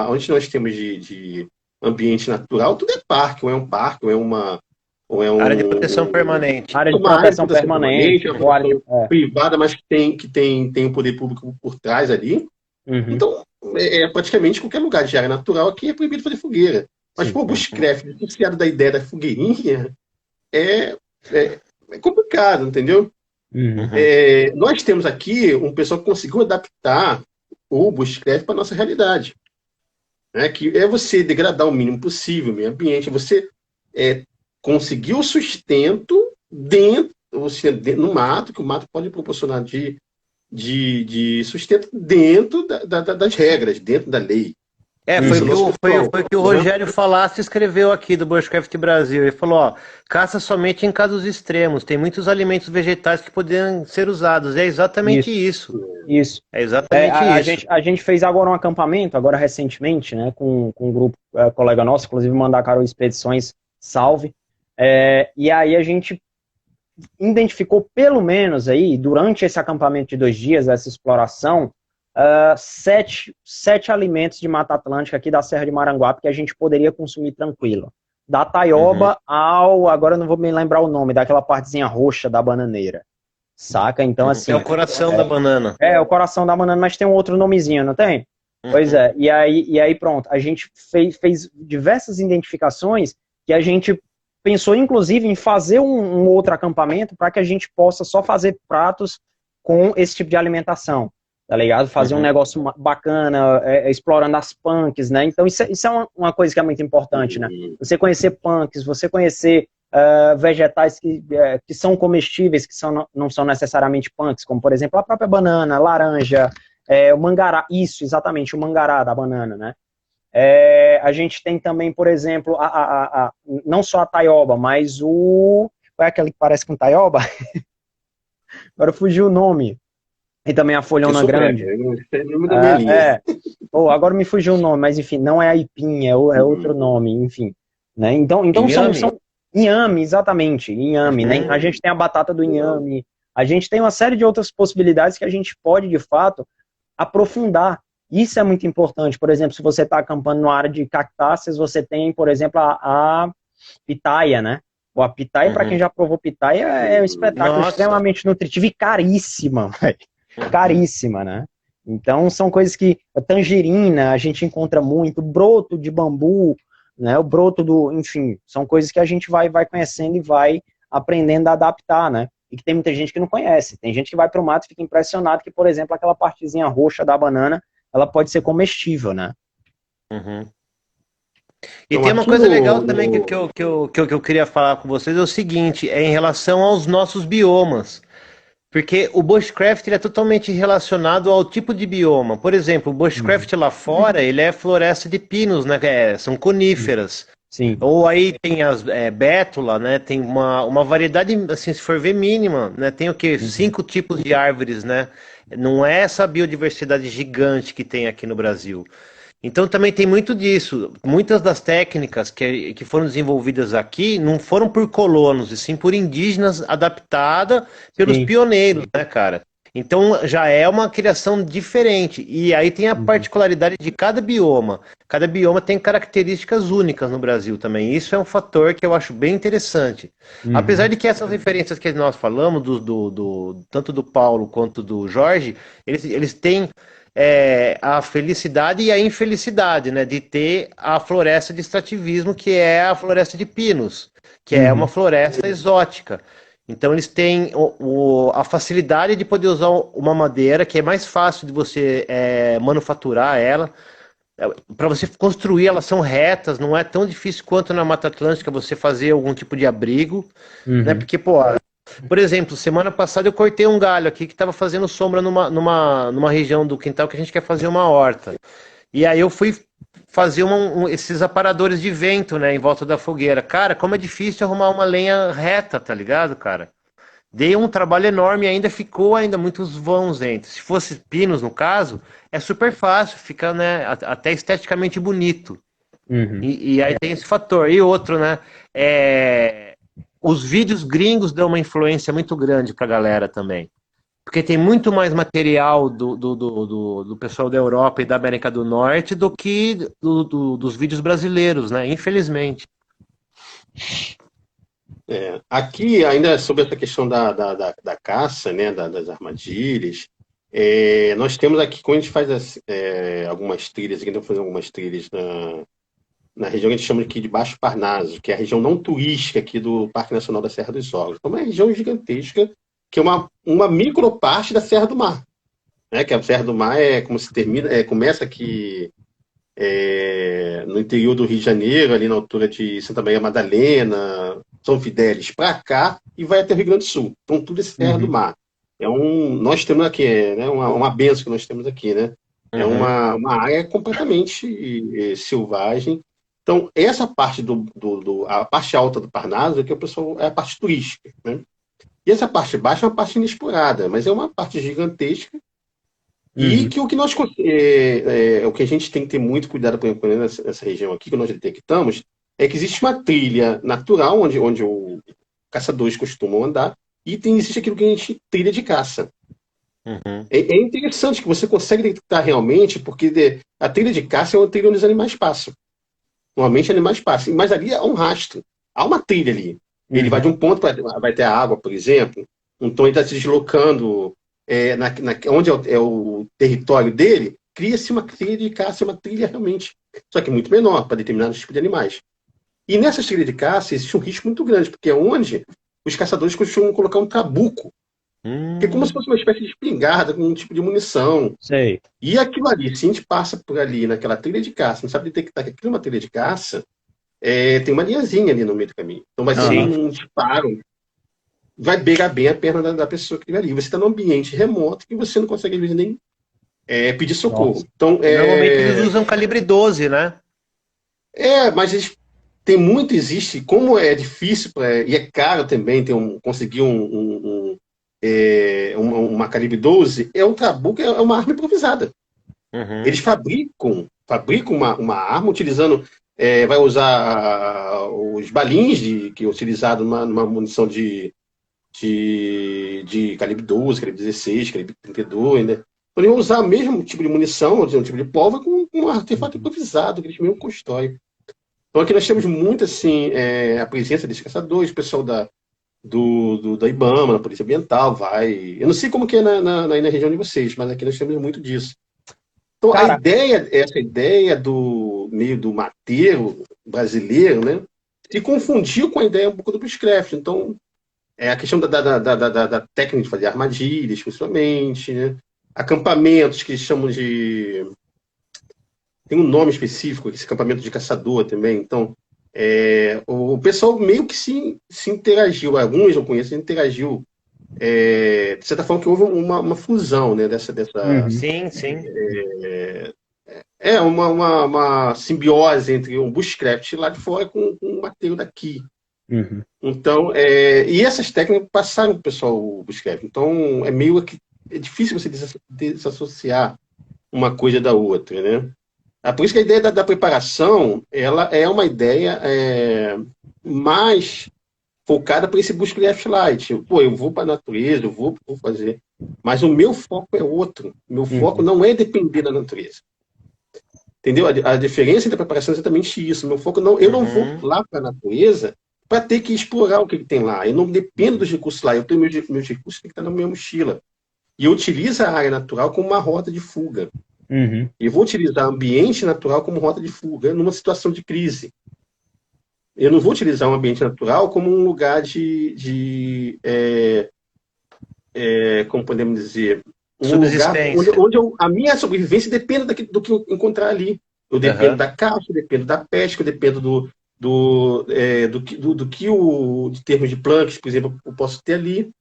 [SPEAKER 2] onde nós temos de ambiente natural, tudo é parque, ou é um parque, ou é uma...
[SPEAKER 3] área de proteção permanente.
[SPEAKER 1] Área de proteção permanente.
[SPEAKER 2] Privada, mas que tem o poder público por trás ali. Uhum. Então, praticamente qualquer lugar de área natural aqui é proibido fazer fogueira. Mas, pô, o Bushcraft, associado da ideia da fogueirinha, é complicado, entendeu? Uhum. Nós temos aqui um pessoal que conseguiu adaptar o Bushcraft para a nossa realidade. Né? Que é você degradar o mínimo possível o meio ambiente, você conseguir o sustento no mato, que o mato pode proporcionar de sustento dentro das regras, dentro da lei.
[SPEAKER 3] Foi o que o Rogério Falassi escreveu aqui do Bushcraft Brasil. Ele falou, caça somente em casos extremos. Tem muitos alimentos vegetais que poderiam ser usados. É exatamente isso.
[SPEAKER 1] Isso.
[SPEAKER 3] É exatamente isso.
[SPEAKER 1] A gente fez agora um acampamento, agora recentemente, né, com um grupo, colega nosso, inclusive Mandacaru Expedições, salve. E aí a gente identificou pelo menos aí, durante esse acampamento de 2 dias, essa exploração, 7 alimentos de Mata Atlântica aqui da Serra de Maranguape que a gente poderia consumir tranquilo. Da taioba agora eu não vou me lembrar o nome, daquela partezinha roxa da bananeira. Saca? Então, assim...
[SPEAKER 3] É o coração da banana.
[SPEAKER 1] É o coração da banana, mas tem um outro nomezinho, não tem? Pois é. E aí pronto, a gente fez diversas identificações que a gente pensou, inclusive, em fazer um outro acampamento para que a gente possa só fazer pratos com esse tipo de alimentação, tá ligado? Fazer um negócio bacana, explorando as punks, né? Então isso é uma coisa que é muito importante, né? Você conhecer punks, você conhecer vegetais que são comestíveis, que não são necessariamente punks, como, por exemplo, a própria banana, laranja, o mangará, isso, exatamente, o mangará da banana, né? A gente tem também, por exemplo, não só a taioba, mas qual é aquele que parece com taioba? Agora fugiu o nome. E também a
[SPEAKER 2] Que eu
[SPEAKER 1] folhona
[SPEAKER 2] sou
[SPEAKER 1] grande.
[SPEAKER 2] breve, eu sei o nome da minha linha.
[SPEAKER 1] Agora me fugiu o nome, mas enfim, não é aipim, é outro nome, enfim. Né? Então
[SPEAKER 3] Inhame?
[SPEAKER 1] são inhame, exatamente, inhame, né? A
[SPEAKER 3] Uhum.
[SPEAKER 1] gente tem a batata do inhame, a gente tem uma série de outras possibilidades que a gente pode, de fato, aprofundar. Isso é muito importante. Por exemplo, se você está acampando na área de cactáceas, você tem, por exemplo, a pitaia, né? A pitaia, para quem
[SPEAKER 3] Uhum.
[SPEAKER 1] já provou pitaia, é um espetáculo
[SPEAKER 3] Nossa.
[SPEAKER 1] extremamente nutritivo e caríssima, véio. Caríssima, né? Então, são coisas que, a tangerina, a gente encontra muito, broto de bambu, né? O broto do, enfim, são coisas que a gente vai conhecendo e vai aprendendo a adaptar, né? E que tem muita gente que não conhece. Tem gente que vai para o mato e fica impressionado que, por exemplo, aquela partezinha roxa da banana, ela pode ser comestível, né?
[SPEAKER 3] Uhum. E
[SPEAKER 2] Então,
[SPEAKER 3] tem uma
[SPEAKER 2] aqui
[SPEAKER 3] coisa legal também que eu queria falar com vocês, é o seguinte, é em relação aos nossos biomas. Porque o bushcraft ele é totalmente relacionado ao tipo de bioma. Por exemplo, o
[SPEAKER 1] Uhum.
[SPEAKER 3] bushcraft lá fora, ele é floresta de pinos, né? São coníferas.
[SPEAKER 1] Sim.
[SPEAKER 3] Ou aí tem as bétula, né? Tem uma variedade, assim, se for ver, mínima, né? Tem o quê?
[SPEAKER 1] Uhum.
[SPEAKER 3] 5 tipos de árvores, né? Não é essa biodiversidade gigante que tem aqui no Brasil. Então também tem muito disso. Muitas das técnicas que foram desenvolvidas aqui não foram por colonos, e sim por indígenas adaptada pelos
[SPEAKER 1] Sim.
[SPEAKER 3] pioneiros, né, cara? Então já é uma criação diferente. E aí tem a
[SPEAKER 1] Uhum.
[SPEAKER 3] particularidade de cada bioma. Cada bioma tem características únicas no Brasil também. Isso é um fator que eu acho bem interessante. Apesar
[SPEAKER 1] Uhum.
[SPEAKER 3] de que essas referências que nós falamos, tanto do Paulo quanto do Jorge, eles têm a felicidade e a infelicidade, né, de ter a floresta de extrativismo, que é a floresta de pinos, que é uma
[SPEAKER 1] Uhum.
[SPEAKER 3] floresta exótica. Então eles têm a facilidade de poder usar uma madeira que é mais fácil de você manufaturar ela. Para você construir, elas são retas, não é tão difícil quanto na Mata Atlântica você fazer algum tipo de abrigo, né?
[SPEAKER 1] Uhum.
[SPEAKER 3] Porque, pô, por exemplo, semana passada eu cortei um galho aqui que estava fazendo sombra numa região do quintal que a gente quer fazer uma horta. E aí eu fui fazer esses aparadores de vento, né, em volta da fogueira. Cara, como é difícil arrumar uma lenha reta, tá ligado, cara? Dei um trabalho enorme e ainda ficou muitos vãos entre. Se fosse pinos, no caso, é super fácil, fica, né, até esteticamente bonito.
[SPEAKER 1] Uhum.
[SPEAKER 3] E aí tem esse fator. E outro, né? Os vídeos gringos dão uma influência muito grande pra galera também. Porque tem muito mais material do pessoal da Europa e da América do Norte do que dos vídeos brasileiros, né? Infelizmente.
[SPEAKER 2] aqui, ainda sobre essa questão da caça, né, das armadilhas, nós temos aqui, quando a gente faz algumas trilhas, aqui estamos fazendo algumas trilhas na região que a gente chama aqui de Baixo Parnaso, que é a região não turística aqui do Parque Nacional da Serra dos Órgãos. Então, é uma região gigantesca, que é uma microparte da Serra do Mar. Né? Que a Serra do Mar é como se termina, começa aqui no interior do Rio de Janeiro, ali na altura de Santa Maria Madalena, São Fidélis, para cá, e vai até o Rio Grande do Sul. Então, tudo é Serra do
[SPEAKER 1] Uhum.
[SPEAKER 2] Mar. Nós temos aqui, né, uma benção que nós temos aqui, né? É
[SPEAKER 3] Uhum,
[SPEAKER 2] uma área completamente selvagem. Então, essa parte a parte alta do Parnaso é que o pessoal é a parte turística, né? E essa parte baixa é uma parte inexplorada, mas é uma parte gigantesca e
[SPEAKER 1] Uhum.
[SPEAKER 2] que o que a gente tem que ter muito cuidado, por exemplo, nessa região aqui que nós detectamos, é que existe uma trilha natural onde os caçadores costumam andar e existe aquilo que a gente trilha de caça.
[SPEAKER 3] uhum,
[SPEAKER 2] É interessante que você consegue detectar realmente, porque a trilha de caça é uma trilha onde os animais passam. Normalmente animais passam, mas ali há um rastro, há uma trilha ali. Ele vai de
[SPEAKER 1] Uhum.
[SPEAKER 2] um ponto para vai ter a água, por exemplo, então ele está se deslocando onde é o território dele, cria-se uma trilha de caça, uma trilha realmente, só que muito menor para determinados tipos de animais. E nessa trilha de caça existe um risco muito grande, porque é onde os caçadores costumam colocar um trabuco, que é como se
[SPEAKER 3] hum,
[SPEAKER 2] fosse uma espécie de espingarda com um tipo de munição.
[SPEAKER 1] Sei.
[SPEAKER 2] E aquilo ali, se a gente passa por ali naquela trilha de caça, não sabe detectar que aquilo é uma trilha de caça, tem uma linhazinha ali no meio do caminho. Então vai ser
[SPEAKER 3] sim.
[SPEAKER 1] Aham.
[SPEAKER 2] um disparo, vai pegar bem a perna da pessoa que estiver ali. Você está num ambiente remoto que você não consegue às vezes, nem pedir socorro.
[SPEAKER 1] Nossa.
[SPEAKER 2] Então,
[SPEAKER 3] Normalmente eles usam calibre 12, né?
[SPEAKER 2] mas tem muito, existe, como é difícil e é caro também conseguir uma calibre 12, o trabuco é uma arma improvisada.
[SPEAKER 3] Uhum.
[SPEAKER 2] Eles fabricam uma arma utilizando, vai usar os balins que é utilizado numa munição de calibre 12, calibre 16, calibre 32, né? Então, eles vão usar o mesmo tipo de munição, um tipo de pólvora, com um artefato improvisado, que eles mesmo constroem. Então, aqui nós temos muito, assim, a presença desses caçadores, o pessoal da IBAMA, da Polícia Ambiental, vai... Eu não sei como que é na região de vocês, mas aqui nós temos muito disso. Então,
[SPEAKER 1] Cara,
[SPEAKER 2] essa ideia do meio do mateiro brasileiro, né, se confundiu com a ideia um pouco do bushcraft. Então, a questão da técnica de fazer armadilhas, principalmente, né, acampamentos que eles chamam de... Tem um nome específico, esse acampamento de caçador também. Então, o pessoal meio que se interagiu, alguns eu conheço, interagiu. De certa forma que houve uma fusão, né, dessa
[SPEAKER 3] Sim, sim.
[SPEAKER 2] uma simbiose entre um bushcraft lá de fora com um mateiro daqui.
[SPEAKER 1] uhum.
[SPEAKER 2] Então, e essas técnicas passaram para o pessoal o bushcraft. Então, é difícil você desassociar uma coisa da outra, né? Por isso que a ideia da preparação, ela é uma ideia mais focada para esse bushcraft light. Pô, eu vou para a natureza, eu vou fazer. Mas o meu foco é outro. O meu foco não é depender da natureza. Entendeu? A diferença entre a preparação é exatamente isso. Meu foco eu não vou lá para a natureza para ter que explorar o que tem lá. Eu não dependo dos recursos lá. Eu tenho meus recursos que estão na minha mochila. E eu utilizo a área natural como uma rota de fuga. E vou utilizar o ambiente natural como rota de fuga numa situação de crise. Eu não vou utilizar um ambiente natural como um lugar como podemos dizer, um lugar onde a minha sobrevivência depende do que eu encontrar ali. Eu dependo da caça, eu dependo da pesca, eu dependo de termos de plantas, por exemplo, eu posso ter ali.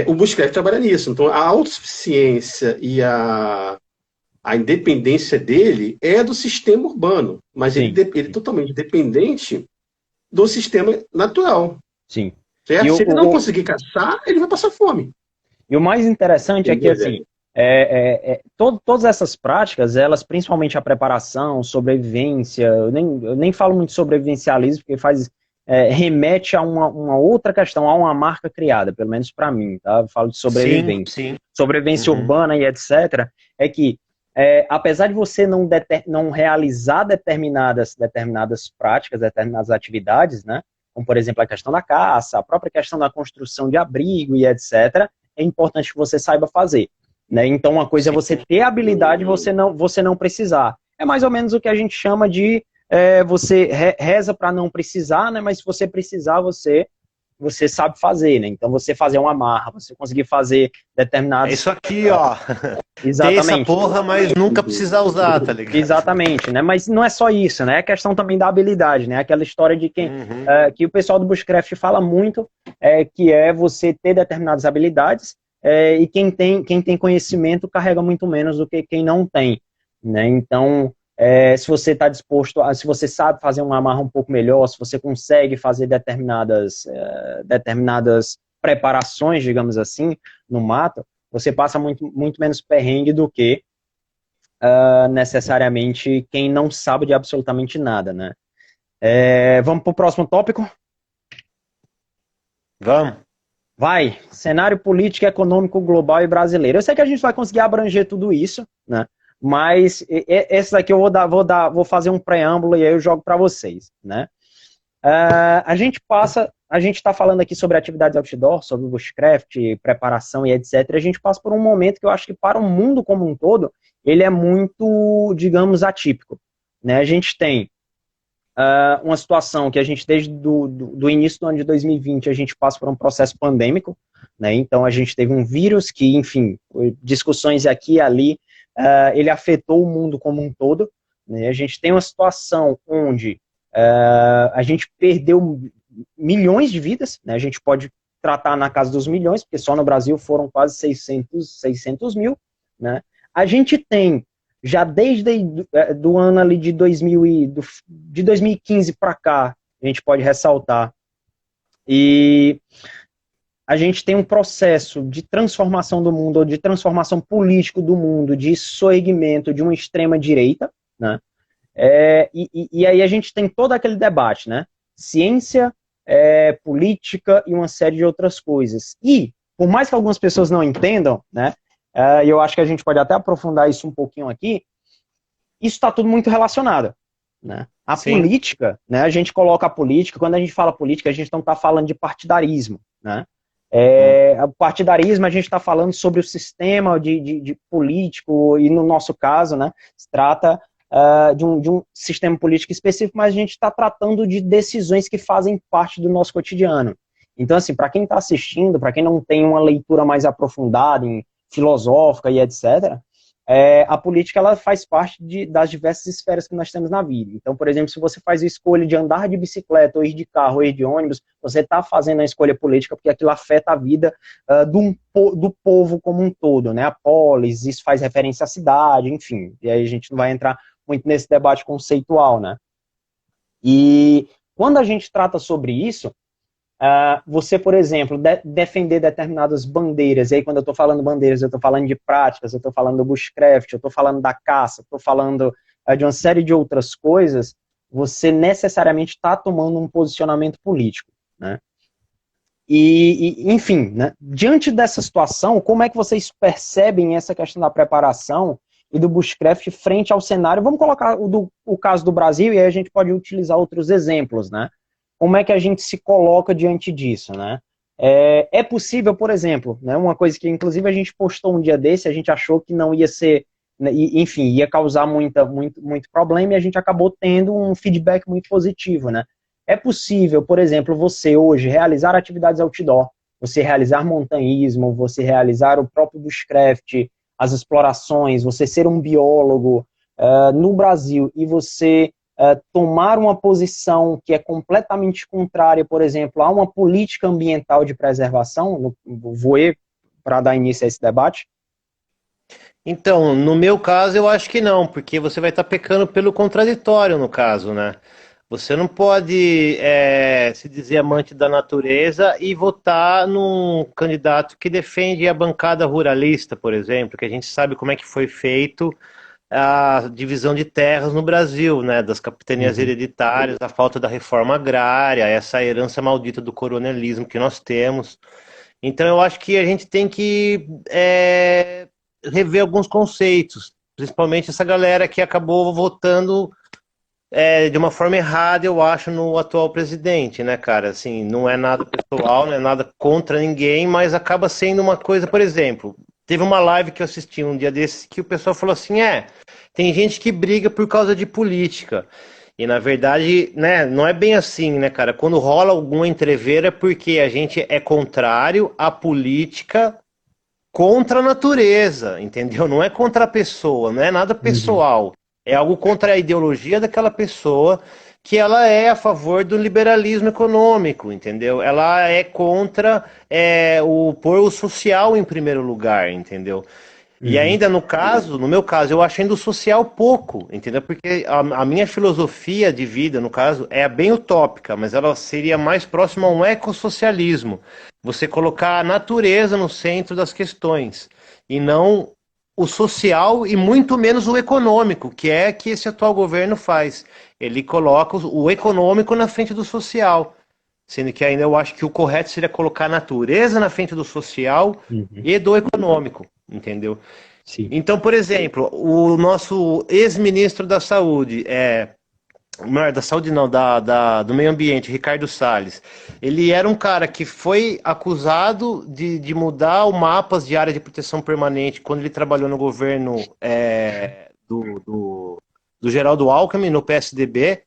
[SPEAKER 2] O bushcraft trabalha nisso. Então, a autossuficiência e a independência dele é do sistema urbano, mas ele é totalmente dependente do sistema natural.
[SPEAKER 1] Sim.
[SPEAKER 2] Certo? Se ele não conseguir caçar, ele vai passar fome.
[SPEAKER 1] E o mais interessante é que, assim, todas essas práticas, elas, principalmente a preparação, sobrevivência, eu nem falo muito sobrevivencialismo, porque remete a uma outra questão, a uma marca criada, pelo menos para mim, tá? Eu falo de sobrevivência.
[SPEAKER 3] Sim.
[SPEAKER 1] Sobrevivência urbana e etc. É que, apesar de você não realizar determinadas práticas, determinadas atividades, né? Como, por exemplo, a questão da caça, a própria questão da construção de abrigo e etc., é importante que você saiba fazer. Né? Então, uma coisa é você ter habilidade e você não precisar. É mais ou menos o que a gente chama de você reza para não precisar, né? Mas se você precisar, você sabe fazer, né? Então, você fazer uma amarra, você conseguir fazer determinados...
[SPEAKER 3] É isso aqui, ó.
[SPEAKER 1] Exatamente.
[SPEAKER 3] Tem essa porra, mas nunca precisar usar, tá ligado?
[SPEAKER 1] Exatamente, né? Mas não é só isso, né? É questão também da habilidade, né? Aquela história de que o pessoal do bushcraft fala muito, que é você ter determinadas habilidades, e quem tem conhecimento carrega muito menos do que quem não tem, né? Então, se você está disposto, se você sabe fazer uma amarra um pouco melhor, se você consegue fazer determinadas preparações, digamos assim, no mato, você passa muito, muito menos perrengue do que necessariamente quem não sabe de absolutamente nada, né? Vamos para o próximo tópico?
[SPEAKER 3] Vamos.
[SPEAKER 1] Vai, cenário político, econômico, global e brasileiro. Eu sei que a gente vai conseguir abranger tudo isso, né? Mas esse daqui eu vou fazer um preâmbulo e aí eu jogo para vocês, né? A gente está falando aqui sobre atividades outdoor, sobre bushcraft, preparação e etc. A gente passa por um momento que eu acho que para o mundo como um todo, ele é muito, digamos, atípico, né? A gente tem uma situação que a gente, desde do início do ano de 2020, a gente passa por um processo pandêmico, né? Então a gente teve um vírus que, enfim, discussões aqui e ali, ele afetou o mundo como um todo, né? A gente tem uma situação onde a gente perdeu milhões de vidas, né? A gente pode tratar na casa dos milhões, porque só no Brasil foram quase 600 mil, né? A gente tem, já desde do ano ali de 2015 para cá, a gente pode ressaltar, e a gente tem um processo de transformação do mundo, ou de transformação político do mundo, de soerguimento de uma extrema-direita, né? E aí a gente tem todo aquele debate, né? Ciência, política e uma série de outras coisas. E, por mais que algumas pessoas não entendam, né? E eu acho que a gente pode até aprofundar isso um pouquinho aqui, isso está tudo muito relacionado, né? A
[SPEAKER 3] Sim.
[SPEAKER 1] política, né? A gente coloca a política, quando a gente fala política, a gente não está falando de partidarismo, né? O partidarismo, a gente está falando sobre o sistema de político, e no nosso caso, né, se trata de um sistema político específico, mas a gente está tratando de decisões que fazem parte do nosso cotidiano. Então, assim, para quem está assistindo, para quem não tem uma leitura mais aprofundada, filosófica e etc., a política ela faz parte das diversas esferas que nós temos na vida. Então, por exemplo, se você faz a escolha de andar de bicicleta, ou ir de carro, ou ir de ônibus, você está fazendo a escolha política porque aquilo afeta a vida do povo como um todo, né? A polis, isso faz referência à cidade, enfim. E aí a gente não vai entrar muito nesse debate conceitual, né? E quando a gente trata sobre isso, você, por exemplo, defender determinadas bandeiras, e aí quando eu estou falando bandeiras, eu estou falando de práticas, eu estou falando do bushcraft, eu estou falando da caça, estou falando de uma série de outras coisas, você necessariamente está tomando um posicionamento político, né? Enfim, né? Diante dessa situação, como é que vocês percebem essa questão da preparação e do bushcraft frente ao cenário? Vamos colocar o caso do Brasil, e aí a gente pode utilizar outros exemplos, né? Como é que a gente se coloca diante disso, né? É possível, por exemplo, né, uma coisa que inclusive a gente postou um dia desse, a gente achou que não ia ser, né, enfim, ia causar muito problema, e a gente acabou tendo um feedback muito positivo, né? É possível, por exemplo, você hoje realizar atividades outdoor, você realizar montanhismo, você realizar o próprio bushcraft, as explorações, você ser um biólogo no Brasil, e você tomar uma posição que é completamente contrária, por exemplo, a uma política ambiental de preservação, vou para dar início a esse debate?
[SPEAKER 3] Então, no meu caso, eu acho que não, porque você vai estar pecando pelo contraditório, no caso, né? Você não pode se dizer amante da natureza e votar num candidato que defende a bancada ruralista, por exemplo, que a gente sabe como é que foi feito a divisão de terras no Brasil, né, das capitanias hereditárias, a falta da reforma agrária, essa herança maldita do coronelismo que nós temos. Então eu acho que a gente tem que rever alguns conceitos, principalmente essa galera que acabou votando de uma forma errada, eu acho, no atual presidente, né, cara? Assim, não é nada pessoal, não é nada contra ninguém, mas acaba sendo uma coisa, por exemplo, teve uma live que eu assisti um dia desses que o pessoal falou assim, tem gente que briga por causa de política. E na verdade, né, não é bem assim, né, cara? Quando rola alguma entreveira é porque a gente é contrário à política contra a natureza, entendeu? Não é contra a pessoa, não é nada pessoal. É algo contra a ideologia daquela pessoa, que ela é a favor do liberalismo econômico, entendeu? Ela é contra pôr o social em primeiro lugar, entendeu? E ainda no meu caso, eu acho ainda o social pouco, entendeu? Porque a minha filosofia de vida, no caso, é bem utópica, mas ela seria mais próxima a um ecossocialismo. Você colocar a natureza no centro das questões, e não o social e muito menos o econômico, que é que esse atual governo faz. Ele coloca o econômico na frente do social, sendo que ainda eu acho que o correto seria colocar a natureza na frente do social e do econômico, entendeu?
[SPEAKER 1] Sim.
[SPEAKER 3] Então, por exemplo, o nosso ex-ministro da Saúde, da saúde não, do meio ambiente, Ricardo Salles, ele era um cara que foi acusado de mudar o mapas de área de proteção permanente quando ele trabalhou no governo do Geraldo Alckmin, no PSDB,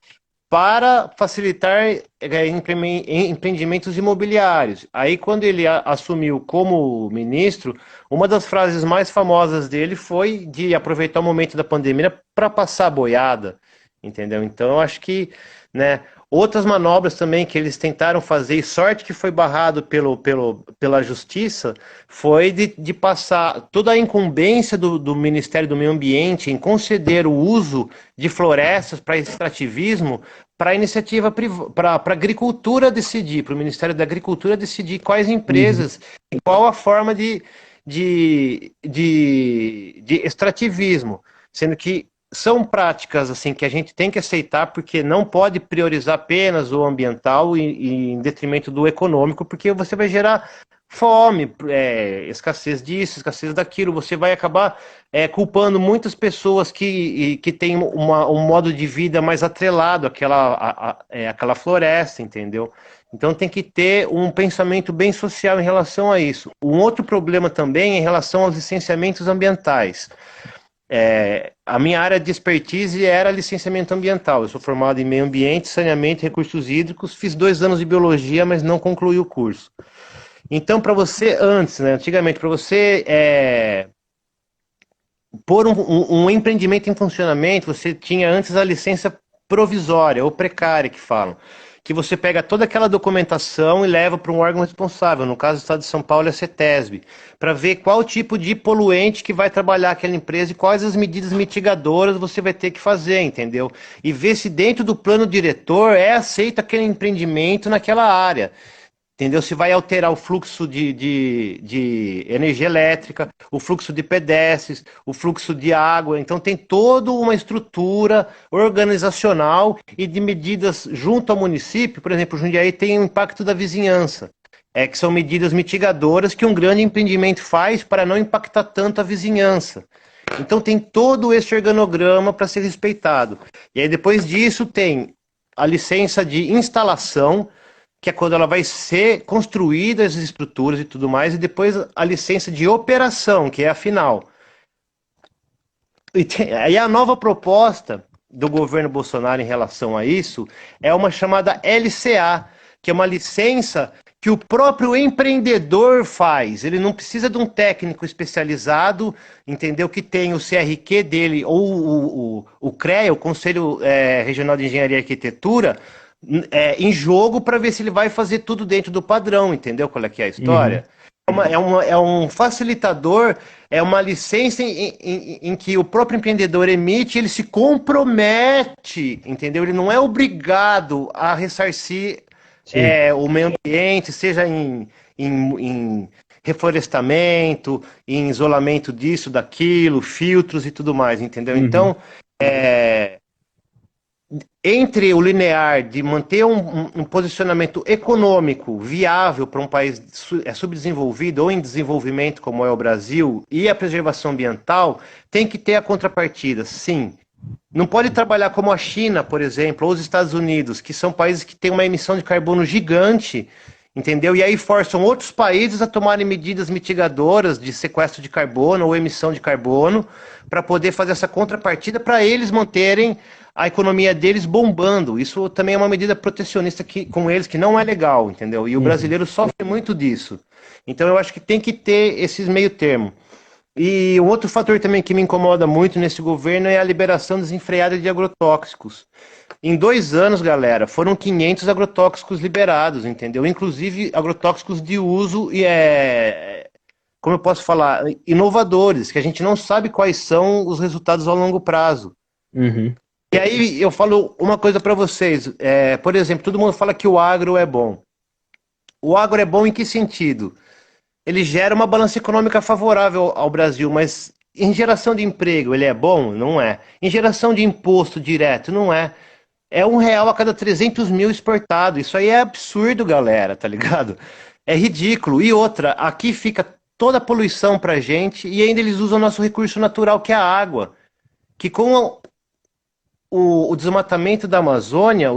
[SPEAKER 3] para facilitar empreendimentos imobiliários. Aí, quando ele assumiu como ministro, uma das frases mais famosas dele foi de aproveitar o momento da pandemia para passar a boiada, entendeu? Então, eu acho que, né, outras manobras também que eles tentaram fazer, e sorte que foi barrado pela justiça, foi de passar toda a incumbência do Ministério do Meio Ambiente em conceder o uso de florestas para extrativismo para a iniciativa para a agricultura decidir, para o Ministério da Agricultura decidir quais empresas e qual a forma de extrativismo, sendo que são práticas assim que a gente tem que aceitar porque não pode priorizar apenas o ambiental e em detrimento do econômico, porque você vai gerar fome, escassez disso, escassez daquilo, você vai acabar culpando muitas pessoas que têm um modo de vida mais atrelado àquela floresta, entendeu? Então tem que ter um pensamento bem social em relação a isso. Um outro problema também é em relação aos licenciamentos ambientais. A minha área de expertise era licenciamento ambiental. Eu sou formado em meio ambiente, saneamento e recursos hídricos, fiz 2 anos de biologia, mas não concluí o curso. Então, para você, antes, né, antigamente, para você pôr um empreendimento em funcionamento, você tinha antes a licença provisória ou precária, que falam, que você pega toda aquela documentação e leva para um órgão responsável, no caso do Estado de São Paulo é a CETESB, para ver qual tipo de poluente que vai trabalhar aquela empresa e quais as medidas mitigadoras você vai ter que fazer, entendeu? E ver se dentro do plano diretor aceito aquele empreendimento naquela área. Entendeu? Se vai alterar o fluxo de energia elétrica, o fluxo de pedestres, o fluxo de água. Então tem toda uma estrutura organizacional e de medidas junto ao município. Por exemplo, o Jundiaí tem o impacto da vizinhança, que são medidas mitigadoras que um grande empreendimento faz para não impactar tanto a vizinhança. Então tem todo esse organograma para ser respeitado. E aí depois disso tem a licença de instalação, que é quando ela vai ser construída as estruturas e tudo mais, e depois a licença de operação, que é a final. E a nova proposta do governo Bolsonaro em relação a isso é uma chamada LCA, que é uma licença que o próprio empreendedor faz. Ele não precisa de um técnico especializado, entendeu? Que tem o CRQ dele, ou o CREA, o Conselho Regional de Engenharia e Arquitetura, em jogo para ver se ele vai fazer tudo dentro do padrão, entendeu qual é que é a história? É um facilitador, é uma licença em que o próprio empreendedor emite, ele se compromete, entendeu? Ele não é obrigado a ressarcir o meio ambiente, seja em reflorestamento, em isolamento disso, daquilo, filtros e tudo mais, entendeu? Então, entre o linear de manter um posicionamento econômico viável para um país subdesenvolvido ou em desenvolvimento, como é o Brasil, e a preservação ambiental, tem que ter a contrapartida, sim. Não pode trabalhar como a China, por exemplo, ou os Estados Unidos, que são países que têm uma emissão de carbono gigante, entendeu? E aí forçam outros países a tomarem medidas mitigadoras de sequestro de carbono ou emissão de carbono para poder fazer essa contrapartida para eles manterem a economia deles bombando. Isso também é uma medida protecionista com eles que não é legal, entendeu? E o brasileiro sofre muito disso. Então eu acho que tem que ter esses meio termo. E um outro fator também que me incomoda muito nesse governo é a liberação desenfreada de agrotóxicos. Em 2 anos, galera, foram 500 agrotóxicos liberados, entendeu? Inclusive agrotóxicos de uso como eu posso falar, inovadores, que a gente não sabe quais são os resultados ao longo prazo. E aí eu falo uma coisa para vocês, por exemplo, todo mundo fala que o agro é bom. O agro é bom em que sentido? Ele gera uma balança econômica favorável ao Brasil, mas em geração de emprego ele é bom? Não é. Em geração de imposto direto? Não é. É R$1 a cada 300 mil exportado. Isso aí é absurdo, galera, tá ligado? É ridículo. E outra, aqui fica toda a poluição pra gente e ainda eles usam o nosso recurso natural, que é a água. Que com o desmatamento da Amazônia,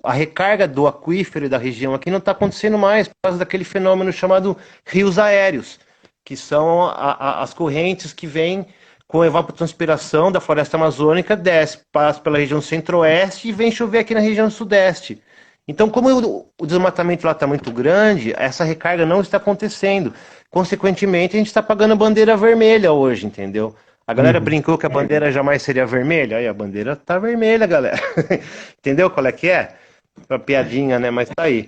[SPEAKER 3] a recarga do aquífero da região aqui não está acontecendo mais por causa daquele fenômeno chamado rios aéreos, que são as correntes que vêm com evapotranspiração da floresta amazônica, desce, passa pela região centro-oeste e vem chover aqui na região sudeste. Então, como o desmatamento lá está muito grande, essa recarga não está acontecendo. Consequentemente, a gente está pagando bandeira vermelha hoje, entendeu? A galera brincou que a bandeira jamais seria vermelha. Aí a bandeira tá vermelha, galera. Entendeu qual é que é? Uma piadinha, né? Mas tá aí.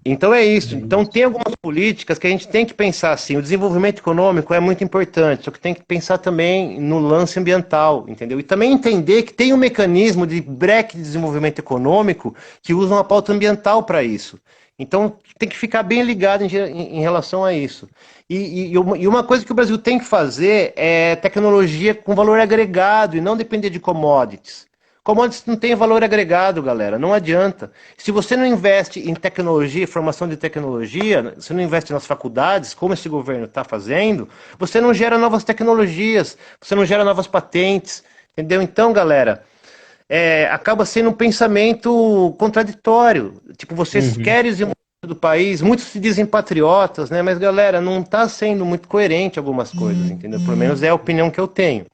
[SPEAKER 3] Então é isso. Então tem algumas políticas que a gente tem que pensar assim. O desenvolvimento econômico é muito importante, só que tem que pensar também no lance ambiental, entendeu? E também entender que tem um mecanismo de breque de desenvolvimento econômico que usa uma pauta ambiental para isso. Então tem que ficar bem ligado em relação a isso. E uma coisa que o Brasil tem que fazer é tecnologia com valor agregado e não depender de commodities. Commodities não tem valor agregado, galera. Não adianta. Se você não investe em tecnologia, formação de tecnologia, se não investe nas faculdades, como esse governo está fazendo, você não gera novas tecnologias, você não gera novas patentes, entendeu? Então, galera, acaba sendo um pensamento contraditório. Tipo, vocês querem o desenvolvimento do país, muitos se dizem patriotas, né? Mas, galera, não está sendo muito coerente algumas coisas, entendeu? Pelo menos é a opinião que eu tenho.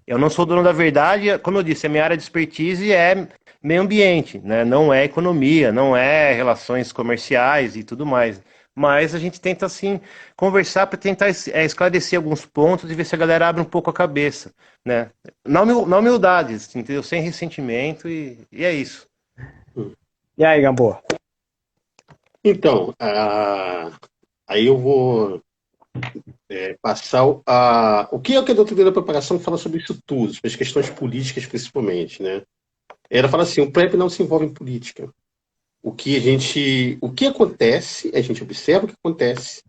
[SPEAKER 3] Eu não sou dono da verdade, como eu disse, a minha área de expertise é meio ambiente, né? Não é economia, não é relações comerciais e tudo mais. Mas a gente tenta, assim, conversar para tentar esclarecer alguns pontos e ver se a galera abre um pouco a cabeça, né? Na humildade, entendeu? Sem ressentimento e é isso.
[SPEAKER 1] E aí, Gamboa?
[SPEAKER 2] Então, aí eu vou passar o que é que a doutrina da preparação fala sobre isso tudo, sobre as questões políticas principalmente, né? Ela fala assim, o PrEP não se envolve em política. O que acontece, a gente observa o que acontece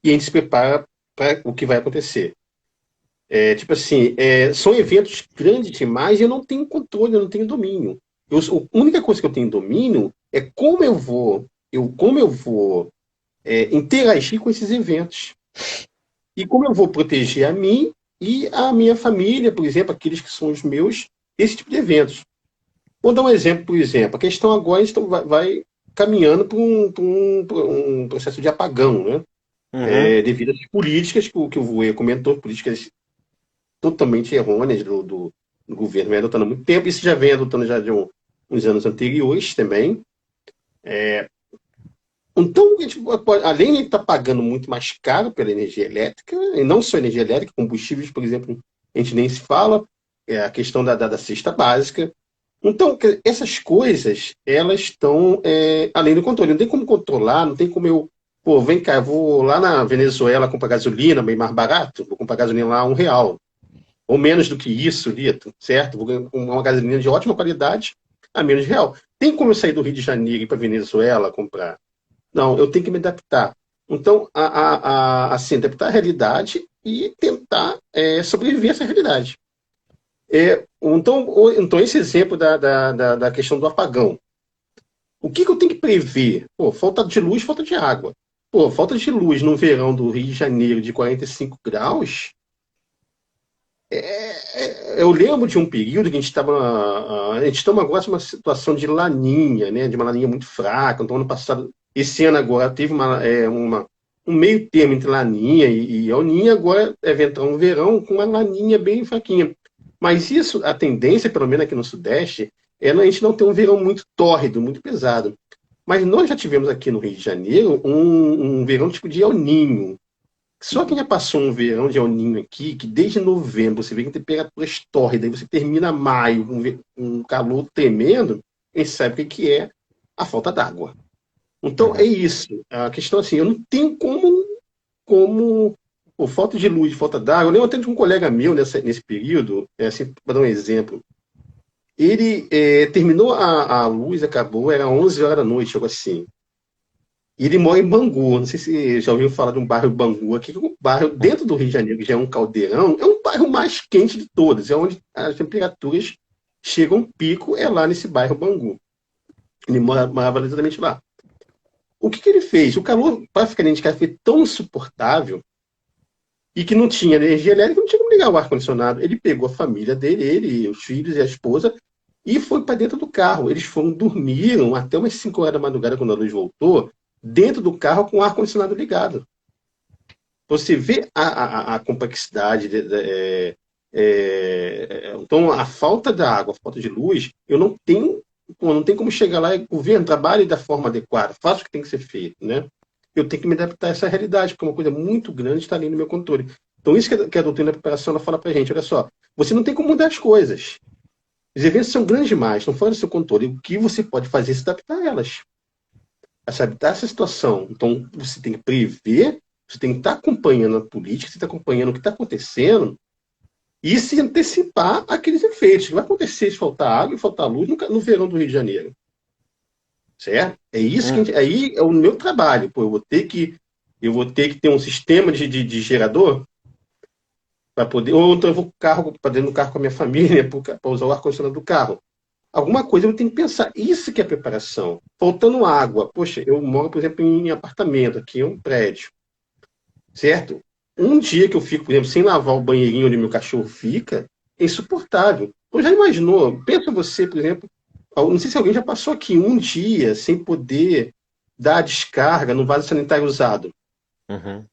[SPEAKER 2] e a gente se prepara para o que vai acontecer. Tipo assim, são eventos grandes demais e eu não tenho controle, eu não tenho domínio. A única coisa que eu tenho domínio é como eu vou interagir com esses eventos. E como eu vou proteger a mim e a minha família, por exemplo, aqueles que são os meus, esse tipo de eventos. Vou dar um exemplo, por exemplo. A questão agora vai caminhando para um processo de apagão, né? Devido às políticas que o Voe comentou, políticas totalmente errôneas do governo, vem adotando há muito tempo. Isso já vem adotando já de uns anos anteriores também. Então, a gente além de estar pagando muito mais caro pela energia elétrica, e não só energia elétrica, combustíveis, por exemplo, a gente nem se fala, a questão da cesta básica. Então, essas coisas, elas estão além do controle. Não tem como controlar, não tem como vem cá, eu vou lá na Venezuela comprar gasolina bem mais barato, vou comprar gasolina lá a R$1, ou menos do que isso, litro, certo? Vou ganhar uma gasolina de ótima qualidade a menos de R$1. Tem como eu sair do Rio de Janeiro e ir para Venezuela comprar? Não, eu tenho que me adaptar. Então, assim, adaptar a realidade e tentar sobreviver a essa realidade. Então, esse exemplo da questão do apagão. O que eu tenho que prever? Falta de luz, falta de água. Falta de luz no verão do Rio de Janeiro de 45 graus. Eu lembro de um período que a gente estava agora numa situação de laninha, né? De uma laninha muito fraca. Então, ano passado, esse ano agora teve um meio termo entre laninha e elninha, agora vai entrar um verão com uma laninha bem fraquinha. Mas isso, a tendência, pelo menos aqui no Sudeste, é a gente não ter um verão muito tórrido, muito pesado. Mas nós já tivemos aqui no Rio de Janeiro um verão tipo de El Niño. Só quem já passou um verão de El Niño aqui, que desde novembro você vê que temperaturas tórridas, aí você termina maio com um calor tremendo, a gente sabe o que é a falta d'água. Então, é isso. A questão assim, eu não tenho como falta de luz, falta d'água. Eu lembro até de um colega meu nesse período, assim, para dar um exemplo. Ele terminou a luz, acabou, era 11 horas da noite, algo assim. E ele mora em Bangu. Não sei se já ouviu falar de um bairro Bangu aqui, que é um bairro dentro do Rio de Janeiro, que já é um caldeirão, é um bairro mais quente de todos, é onde as temperaturas chegam a um pico, é lá nesse bairro Bangu. Ele morava exatamente lá. O que ele fez? O calor, praticamente, foi tão insuportável e que não tinha energia elétrica, não tinha como ligar o ar-condicionado. Ele pegou a família dele, ele, os filhos e a esposa, e foi para dentro do carro. Eles dormiram até umas 5 horas da madrugada, quando a luz voltou, dentro do carro com o ar-condicionado ligado. Você vê a complexidade. Então, a falta da água, a falta de luz, eu não tenho como chegar lá e o governo trabalhe da forma adequada, faça o que tem que ser feito, né? Eu tenho que me adaptar a essa realidade, porque é uma coisa muito grande está ali no meu controle. Então, isso que a doutrina da preparação ela fala para a gente, olha só, você não tem como mudar as coisas. Os eventos são grandes demais, não fora do seu controle. O que você pode fazer é se adaptar a elas. sabe, dessa situação. Então, você tem que prever, você tem que estar acompanhando a política, você está acompanhando o que está acontecendo e se antecipar aqueles efeitos. Vai acontecer se faltar água e faltar luz no verão do Rio de Janeiro. Certo? É isso que aí é o meu trabalho. Pô, eu vou ter que ter um sistema de gerador para poder. Ou então eu vou para dentro do carro com a minha família para usar o ar-condicionado do carro. Alguma coisa eu tenho que pensar. Isso que é preparação. Faltando água. Poxa, eu moro, por exemplo, em apartamento, aqui é um prédio. Certo? Um dia que eu fico, por exemplo, sem lavar o banheirinho onde meu cachorro fica, é insuportável. Ou já imaginou? Pensa você, por exemplo, não sei se alguém já passou aqui um dia sem poder dar a descarga no vaso sanitário usado.
[SPEAKER 3] Uhum.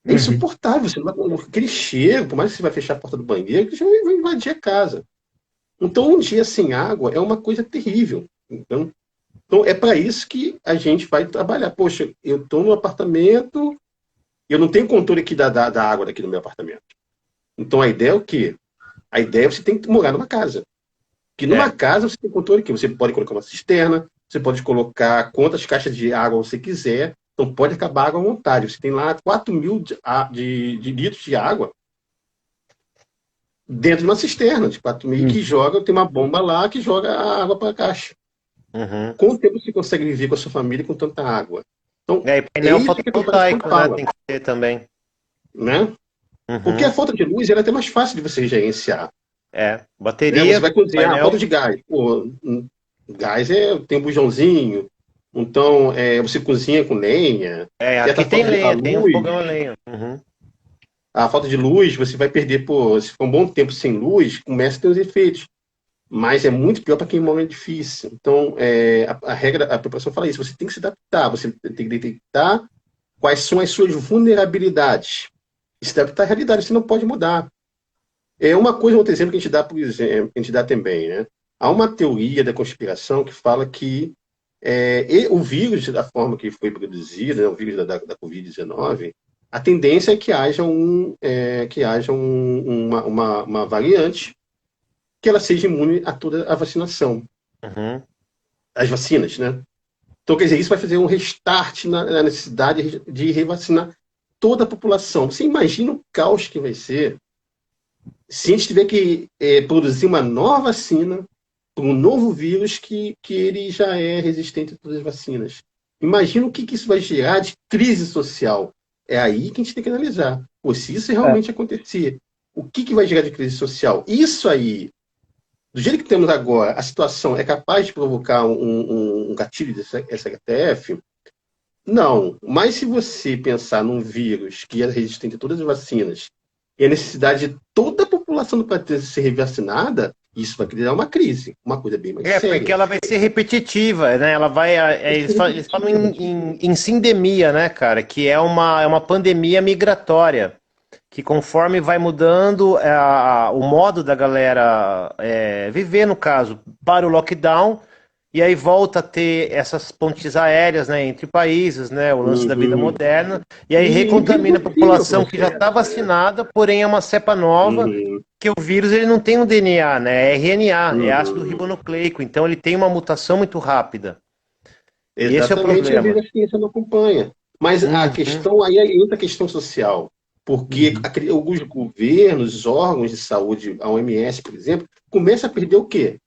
[SPEAKER 2] É insuportável. Você não vai, aquele cheiro, por mais que você vai fechar a porta do banheiro, que vai invadir a casa. Então, um dia sem água é uma coisa terrível. Então é para isso que a gente vai trabalhar. Poxa, eu estou no apartamento, eu não tenho controle aqui da água daqui no meu apartamento. Então, a ideia é o quê? A ideia é você tem que morar numa casa. Que numa casa você tem controle que você pode colocar uma cisterna, você pode colocar quantas caixas de água você quiser, então pode acabar a água à vontade. Você tem lá 4.000 de litros de água dentro de uma cisterna de 4.000 que joga, tem uma bomba lá que joga a água para a caixa. Com o tempo você consegue viver com a sua família com tanta água. Então,
[SPEAKER 3] e painel fotovoltaico, né? Tem que ter também.
[SPEAKER 2] Né? Porque a falta de luz ela é até mais fácil de você gerenciar.
[SPEAKER 3] Bateria.
[SPEAKER 2] Né? Você vai cozinhar, falta de gás. Pô, gás tem um bujãozinho. Então, você cozinha com lenha.
[SPEAKER 3] Aqui tem lenha, tem um fogão a lenha.
[SPEAKER 2] A falta de luz, você vai perder, se for um bom tempo sem luz, começa a ter os efeitos. Mas é muito pior para quem mora em edifício. Então, a preparação fala isso. Você tem que se adaptar, você tem que detectar quais são as suas vulnerabilidades. E se adaptar à realidade, você não pode mudar. É uma coisa, outro exemplo que a gente dá, por exemplo, a gente dá também, né? Há uma teoria da conspiração que fala que o vírus, da forma que foi produzido, né, o vírus da Covid-19, a tendência é que haja uma variante que ela seja imune a toda a vacinação. As vacinas, né? Então, quer dizer, isso vai fazer um restart na necessidade de revacinar toda a população. Você imagina o caos que vai ser se a gente tiver que produzir uma nova vacina para um novo vírus que ele já é resistente a todas as vacinas. Imagina o que isso vai gerar de crise social. É aí que a gente tem que analisar. Pô, se isso realmente acontecer, o que vai gerar de crise social? Isso aí, do jeito que temos agora, a situação é capaz de provocar um gatilho dessa SHTF? Não. Mas se você pensar num vírus que é resistente a todas as vacinas e a necessidade de toda a população do planeta ser revacinada, isso vai criar uma crise, uma coisa bem mais séria.
[SPEAKER 3] Porque ela vai ser repetitiva, né? Ela vai. Eles falam em sindemia, né, cara? Que é uma pandemia migratória. Que conforme vai mudando o modo da galera viver, no caso, para o lockdown, e aí volta a ter essas pontes aéreas, né, entre países, né, o lance da vida moderna, e aí recontamina a população que já está vacinada, porém é uma cepa nova, que o vírus ele não tem um DNA, né, é RNA, é ácido ribonucleico, então ele tem uma mutação muito rápida.
[SPEAKER 2] Exatamente, esse é o problema. A ciência não acompanha. Mas a questão aí é outra questão social. Porque os governos, os órgãos de saúde, a OMS, por exemplo, começam a perder o quê?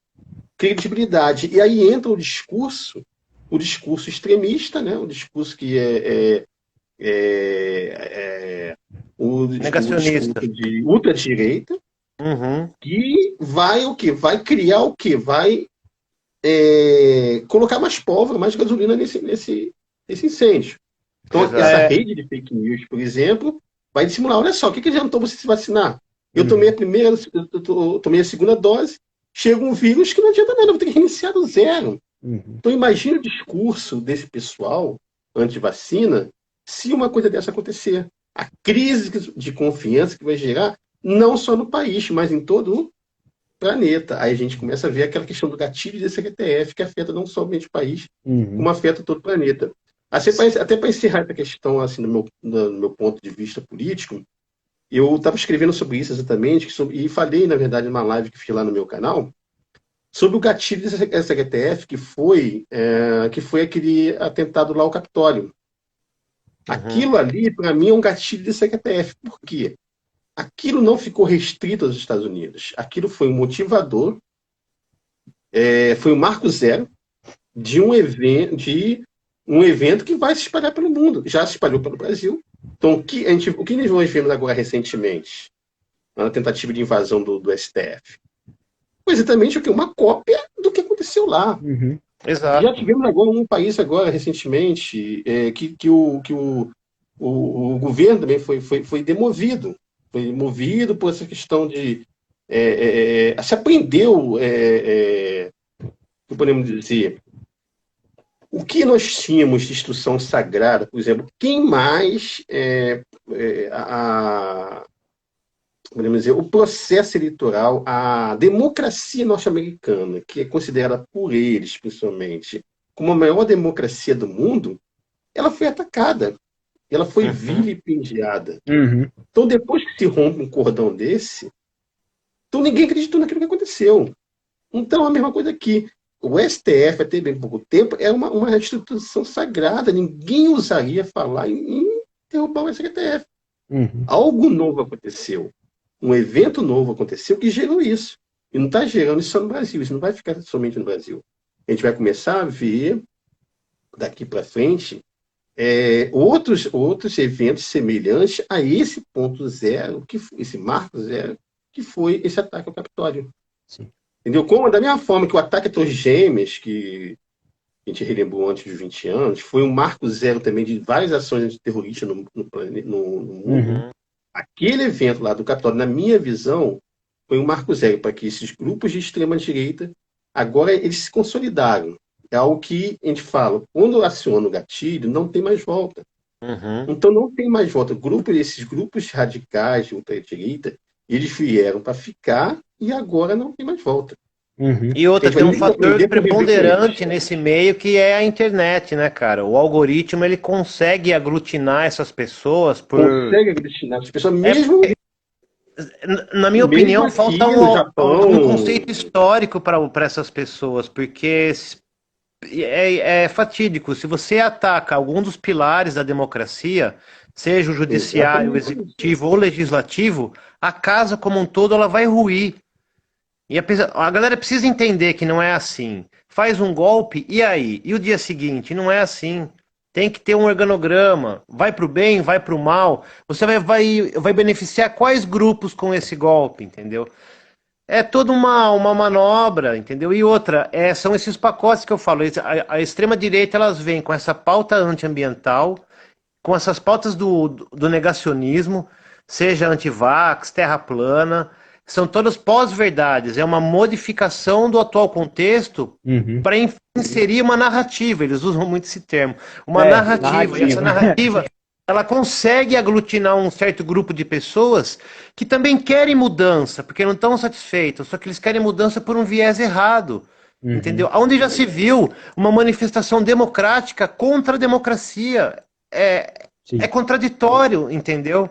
[SPEAKER 2] Credibilidade. E aí entra o discurso extremista, né? O discurso que o
[SPEAKER 3] negacionista
[SPEAKER 2] de ultradireita, que vai o quê? Vai criar o quê? Vai colocar mais pólvora, mais gasolina nesse incêndio. Então, essa rede de fake news, por exemplo, vai dissimular. Olha só, o que adiantou você se vacinar? Eu tomei eu tomei a segunda dose, chega um vírus que não adianta nada, eu vou ter que reiniciar do zero. Então, imagine o discurso desse pessoal anti-vacina se uma coisa dessa acontecer. A crise de confiança que vai gerar, não só no país, mas em todo o planeta. Aí a gente começa a ver aquela questão do gatilho desse SHTF, que afeta não somente o país, como afeta todo o planeta. Até para encerrar essa questão, assim, no meu ponto de vista político, eu estava escrevendo sobre isso exatamente, e falei, na verdade, numa live que fiz lá no meu canal, sobre o gatilho desse STF, que foi aquele atentado lá ao Capitólio. Aquilo ali, para mim, é um gatilho desse STF. Por quê? Aquilo não ficou restrito aos Estados Unidos. Aquilo foi um motivador, foi um marco zero de um evento que vai se espalhar pelo mundo. Já se espalhou pelo Brasil. Então, o que nós vemos agora recentemente, na tentativa de invasão do STF? Foi exatamente uma cópia do que aconteceu lá.
[SPEAKER 1] Uhum.
[SPEAKER 3] Exato.
[SPEAKER 2] Já tivemos agora um país recentemente, que o governo também foi demovido. Foi movido por essa questão de... se aprendeu, que podemos dizer, o que nós tínhamos de instrução sagrada, por exemplo, quem mais podemos dizer, o processo eleitoral, a democracia norte-americana, que é considerada por eles, principalmente, como a maior democracia do mundo, ela foi atacada. Ela foi vilipendiada.
[SPEAKER 1] Uhum.
[SPEAKER 2] Então, depois que se rompe um cordão desse, então ninguém acreditou naquilo que aconteceu. Então, a mesma coisa aqui. O STF, até bem pouco tempo, é uma instituição sagrada. Ninguém ousaria falar em derrubar o STF.
[SPEAKER 1] Uhum.
[SPEAKER 2] Algo novo aconteceu. Um evento novo aconteceu que gerou isso. E não está gerando isso só no Brasil. Isso não vai ficar somente no Brasil. A gente vai começar a ver, daqui para frente, outros eventos semelhantes a esse ponto zero, esse marco zero, que foi esse ataque ao Capitólio.
[SPEAKER 1] Sim.
[SPEAKER 2] Entendeu? Da mesma forma que o ataque a Torres Gêmeas, que a gente relembrou antes dos 20 anos, foi um marco zero também de várias ações terroristas no mundo.
[SPEAKER 1] Uhum.
[SPEAKER 2] Aquele evento lá do Capitólio, na minha visão, foi um marco zero para que esses grupos de extrema-direita, agora eles se consolidaram. É algo que a gente fala, quando aciona o gatilho, não tem mais volta. Então não tem mais volta. Esses grupos radicais de ultradireita, eles vieram para ficar e agora não tem mais volta.
[SPEAKER 1] Uhum.
[SPEAKER 3] E outra, tem um fator preponderante nesse meio que é a internet, né, cara? O algoritmo, ele consegue aglutinar essas pessoas
[SPEAKER 2] Consegue aglutinar as pessoas mesmo...
[SPEAKER 3] Na minha opinião,
[SPEAKER 2] aqui,
[SPEAKER 3] falta um conceito histórico para essas pessoas, porque é fatídico. Se você ataca algum dos pilares da democracia, seja o judiciário, o executivo ou o legislativo, a casa como um todo ela vai ruir. E a galera precisa entender que não é assim. Faz um golpe, e aí? E o dia seguinte? Não é assim. Tem que ter um organograma. Vai para o bem, vai para o mal. Você vai beneficiar quais grupos com esse golpe, entendeu? É toda uma manobra, entendeu? E outra, são esses pacotes que eu falo. A extrema-direita, elas vêm com essa pauta antiambiental, com essas pautas do negacionismo, seja antivax, terra plana, são todas pós-verdades, é uma modificação do atual contexto para inserir uma narrativa, eles usam muito esse termo, uma narrativa, e essa narrativa, ela consegue aglutinar um certo grupo de pessoas que também querem mudança, porque não estão satisfeitos, só que eles querem mudança por um viés errado, entendeu? Onde já se viu uma manifestação democrática contra a democracia, é contraditório, entendeu?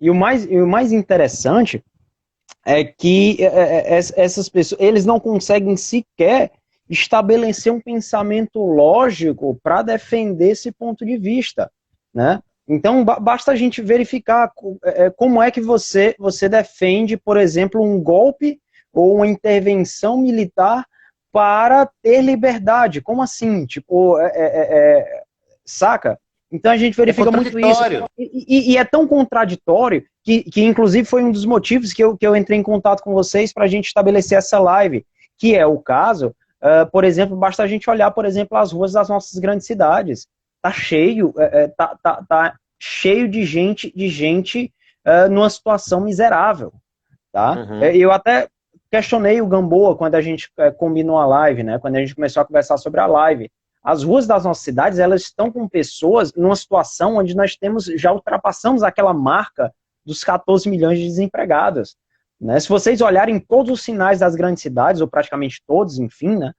[SPEAKER 1] E o mais interessante é que essas pessoas, eles não conseguem sequer estabelecer um pensamento lógico para defender esse ponto de vista, né? Então, basta a gente verificar como é que você defende, por exemplo, um golpe ou uma intervenção militar para ter liberdade. Como assim? Tipo, saca? Então a gente verifica muito isso. E é tão contraditório que inclusive foi um dos motivos que eu entrei em contato com vocês para a gente estabelecer essa live, que é o caso, por exemplo, basta a gente olhar, por exemplo, as ruas das nossas grandes cidades. Tá cheio, tá cheio de gente numa situação miserável. Tá? Eu até questionei o Gamboa quando a gente combinou a live, né? Quando a gente começou a conversar sobre a live. As ruas das nossas cidades, elas estão com pessoas numa situação onde nós já ultrapassamos aquela marca dos 14 milhões de desempregados. Né? Se vocês olharem todos os sinais das grandes cidades, ou praticamente todos, enfim, né,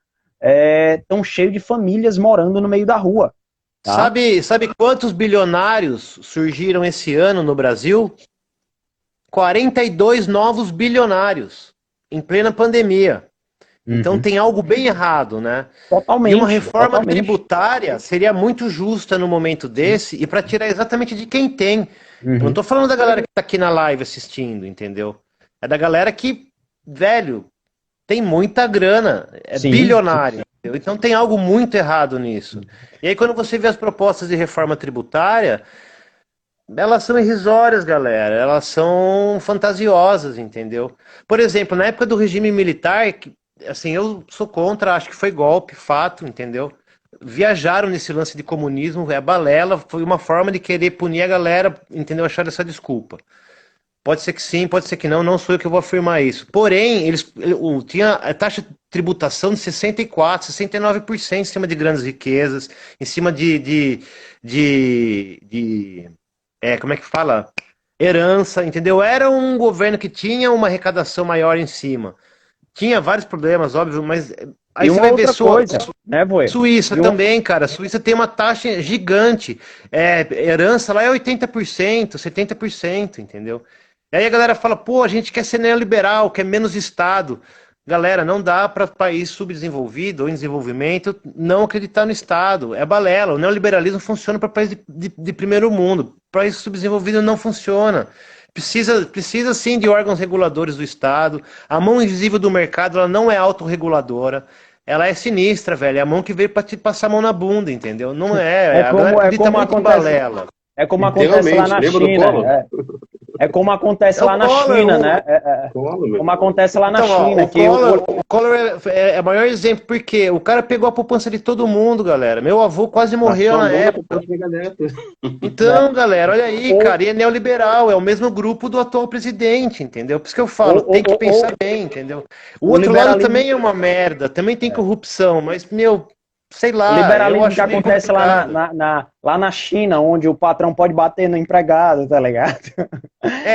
[SPEAKER 1] estão cheios de famílias morando no meio da rua. Tá?
[SPEAKER 3] Sabe quantos bilionários surgiram esse ano no Brasil? 42 novos bilionários. em plena pandemia. Então
[SPEAKER 1] Uhum.
[SPEAKER 3] tem algo bem errado, né?
[SPEAKER 1] Totalmente.
[SPEAKER 3] E uma reforma
[SPEAKER 1] totalmente.
[SPEAKER 3] tributária seria muito justa no momento desse e para tirar exatamente de quem tem. Eu não
[SPEAKER 1] Uhum.
[SPEAKER 3] tô falando da galera que tá aqui na live assistindo, entendeu? É da galera que, velho, tem muita grana, é
[SPEAKER 1] Sim.
[SPEAKER 3] bilionário. Entendeu? Então tem algo muito errado nisso. E aí quando você vê as propostas de reforma tributária, elas são irrisórias, galera. Elas são fantasiosas, entendeu? Por exemplo, na época do regime militar, assim, eu sou contra, acho que foi golpe, fato, entendeu? Viajaram nesse lance de comunismo, é balela, foi uma forma de querer punir a galera, entendeu? Achar essa desculpa. Pode ser que sim, pode ser que não, não sou eu que vou afirmar isso. Porém, tinha a taxa de tributação de 64, 69% em cima de grandes riquezas, em cima como é que fala? Herança, entendeu? Era um governo que tinha uma arrecadação maior em cima. Tinha vários problemas, óbvio, mas aí
[SPEAKER 1] E
[SPEAKER 3] você
[SPEAKER 1] uma
[SPEAKER 3] vai ver
[SPEAKER 1] outra coisa, né, Voe?
[SPEAKER 3] Suíça
[SPEAKER 1] E um...
[SPEAKER 3] também, cara. Suíça tem uma taxa gigante. Herança lá é 80%, 70%, entendeu? E aí a galera fala, pô, a gente quer ser neoliberal, quer menos Estado. Galera, não dá para país subdesenvolvido ou em desenvolvimento não acreditar no Estado. É balela. O neoliberalismo funciona para país de primeiro mundo. País subdesenvolvido não funciona. Precisa sim de órgãos reguladores do Estado. A mão invisível do mercado ela não é autorreguladora. Ela é sinistra, velho. É a mão que veio para te passar a mão na bunda, entendeu? Não é. A galera
[SPEAKER 1] é
[SPEAKER 3] acredita
[SPEAKER 1] como
[SPEAKER 3] muito em
[SPEAKER 1] acontece,
[SPEAKER 3] balela.
[SPEAKER 1] é como acontece lá
[SPEAKER 2] Literalmente,
[SPEAKER 1] na
[SPEAKER 2] lembra do
[SPEAKER 1] China.
[SPEAKER 2] Collor?
[SPEAKER 1] É como acontece
[SPEAKER 3] É o
[SPEAKER 1] lá na
[SPEAKER 3] Collor,
[SPEAKER 1] China, né?
[SPEAKER 2] Collor, meu
[SPEAKER 1] Como
[SPEAKER 2] irmão.
[SPEAKER 1] acontece lá na
[SPEAKER 3] Então, ó,
[SPEAKER 1] China, que
[SPEAKER 3] O Collor é o maior exemplo, porque o cara pegou a poupança de todo mundo, galera. Meu avô quase morreu
[SPEAKER 2] Passou a
[SPEAKER 3] na
[SPEAKER 2] mão na
[SPEAKER 3] época.
[SPEAKER 2] poupança da galera.
[SPEAKER 3] Então, galera, olha aí,
[SPEAKER 1] ou,
[SPEAKER 3] cara, e é neoliberal, é o mesmo grupo do atual presidente, entendeu? Por isso que eu
[SPEAKER 1] ou,
[SPEAKER 3] falo, tem que pensar
[SPEAKER 1] ou
[SPEAKER 3] bem, entendeu? O
[SPEAKER 1] o
[SPEAKER 3] outro lado
[SPEAKER 1] liberalismo.
[SPEAKER 3] também é uma merda, também tem corrupção, mas, meu, sei
[SPEAKER 1] O
[SPEAKER 3] lá, eu
[SPEAKER 1] liberalismo que
[SPEAKER 3] acho meio
[SPEAKER 1] acontece lá
[SPEAKER 3] complicado.
[SPEAKER 1] lá na China, onde o patrão pode bater no empregado, tá ligado?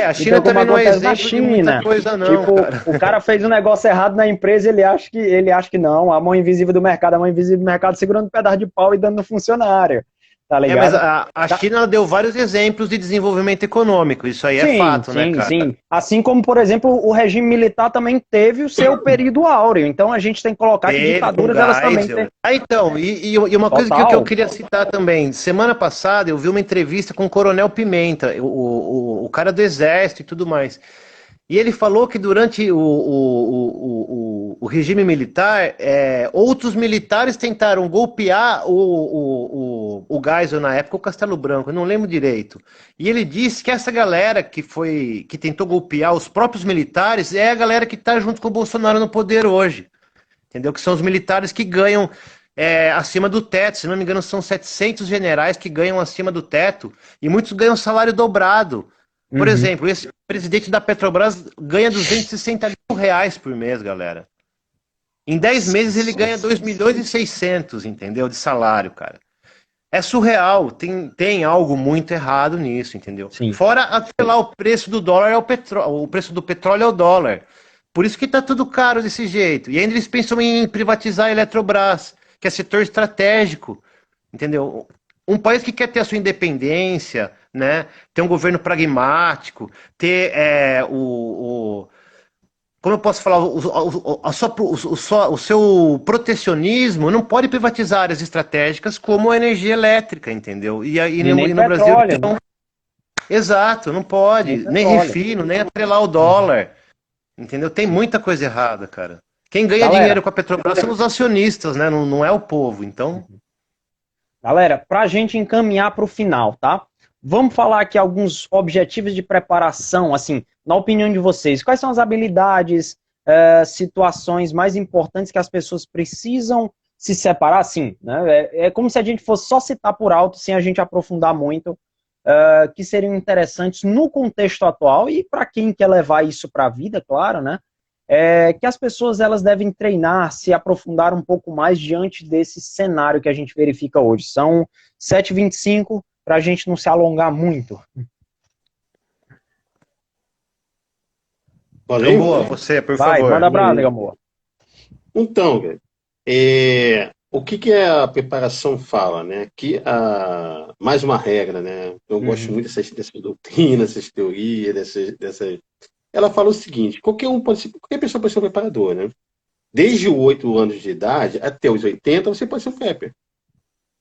[SPEAKER 3] A China
[SPEAKER 1] Então, como
[SPEAKER 3] também não é
[SPEAKER 1] acontece na
[SPEAKER 3] exemplo de muita
[SPEAKER 1] China,
[SPEAKER 3] coisa, não,
[SPEAKER 1] tipo,
[SPEAKER 3] cara.
[SPEAKER 1] o cara fez um negócio errado na empresa, ele acha que não, a mão invisível do mercado, a mão invisível do mercado segurando um pedaço de pau e dando no funcionário, tá
[SPEAKER 3] Mas
[SPEAKER 1] ligado?
[SPEAKER 3] a China ela deu vários exemplos de desenvolvimento econômico, isso aí é
[SPEAKER 1] Sim,
[SPEAKER 3] fato, né,
[SPEAKER 1] sim,
[SPEAKER 3] cara?
[SPEAKER 1] sim. Assim como, por exemplo, o regime militar também teve o seu período áureo. Então a gente tem que colocar que
[SPEAKER 3] Teve com
[SPEAKER 1] ditaduras elas também têm.
[SPEAKER 3] Geisel. Então, e uma coisa que eu
[SPEAKER 1] Total.
[SPEAKER 3] queria citar também. Semana passada eu vi uma entrevista com o Coronel Pimenta, o cara do Exército e tudo mais. E ele falou que durante o regime militar, outros militares tentaram golpear o Geisel na época, o Castelo Branco, eu não lembro direito. E ele disse que essa galera que tentou golpear os próprios militares é a galera que está junto com o Bolsonaro no poder hoje. Entendeu? Que são os militares que ganham acima do teto. Se não me engano, são 700 generais que ganham acima do teto e muitos ganham salário dobrado. Por
[SPEAKER 1] Uhum.
[SPEAKER 3] exemplo, esse presidente da Petrobras ganha 260 mil reais por mês, galera. Em 10 meses ele ganha 2 milhões e 600, entendeu? De salário, cara. É surreal, tem algo muito errado nisso, entendeu?
[SPEAKER 1] Sim.
[SPEAKER 3] Fora atrelar o preço do dólar ao petróleo, o preço do petróleo ao dólar. Por isso que tá tudo caro desse jeito. E ainda eles pensam em privatizar a Eletrobras, que é setor estratégico, entendeu? Um país que quer ter a sua independência, né? Ter um governo pragmático, ter como eu posso falar, o seu protecionismo não pode privatizar áreas estratégicas como a energia elétrica, entendeu?
[SPEAKER 1] E nem
[SPEAKER 3] No Brasil,
[SPEAKER 1] petróleo,
[SPEAKER 3] então,
[SPEAKER 1] né?
[SPEAKER 3] exato, não
[SPEAKER 1] Nem
[SPEAKER 3] pode, nem
[SPEAKER 1] petróleo.
[SPEAKER 3] refino, nem atrelar o dólar, entendeu? Tem muita coisa errada, cara. Quem ganha
[SPEAKER 1] Galera,
[SPEAKER 3] dinheiro com a Petrobras são os acionistas, né? Não, não é o povo, então...
[SPEAKER 1] galera, para a gente encaminhar para o final, tá? Vamos falar aqui alguns objetivos de preparação, assim, na opinião de vocês. Quais são as habilidades, situações mais importantes que as pessoas precisam se separar, assim, né? É como se a gente fosse só citar por alto, sem a gente aprofundar muito, que seriam interessantes no contexto atual e para quem quer levar isso para a vida, claro, né? Que as pessoas elas devem treinar, se aprofundar um pouco mais diante desse cenário que a gente verifica hoje. São 7h25, para a gente não se alongar muito.
[SPEAKER 2] Valeu?
[SPEAKER 3] Gamboa, você, por
[SPEAKER 1] Vai,
[SPEAKER 3] favor.
[SPEAKER 1] manda brasa, amor.
[SPEAKER 2] Então, velho, o que a preparação fala, né? Mais uma regra, né? Eu gosto muito dessas doutrinas, dessas teorias, dessas ela fala o seguinte, qualquer pessoa pode ser um preparador, né? Desde os 8 anos de idade até os 80, você pode ser um prepper.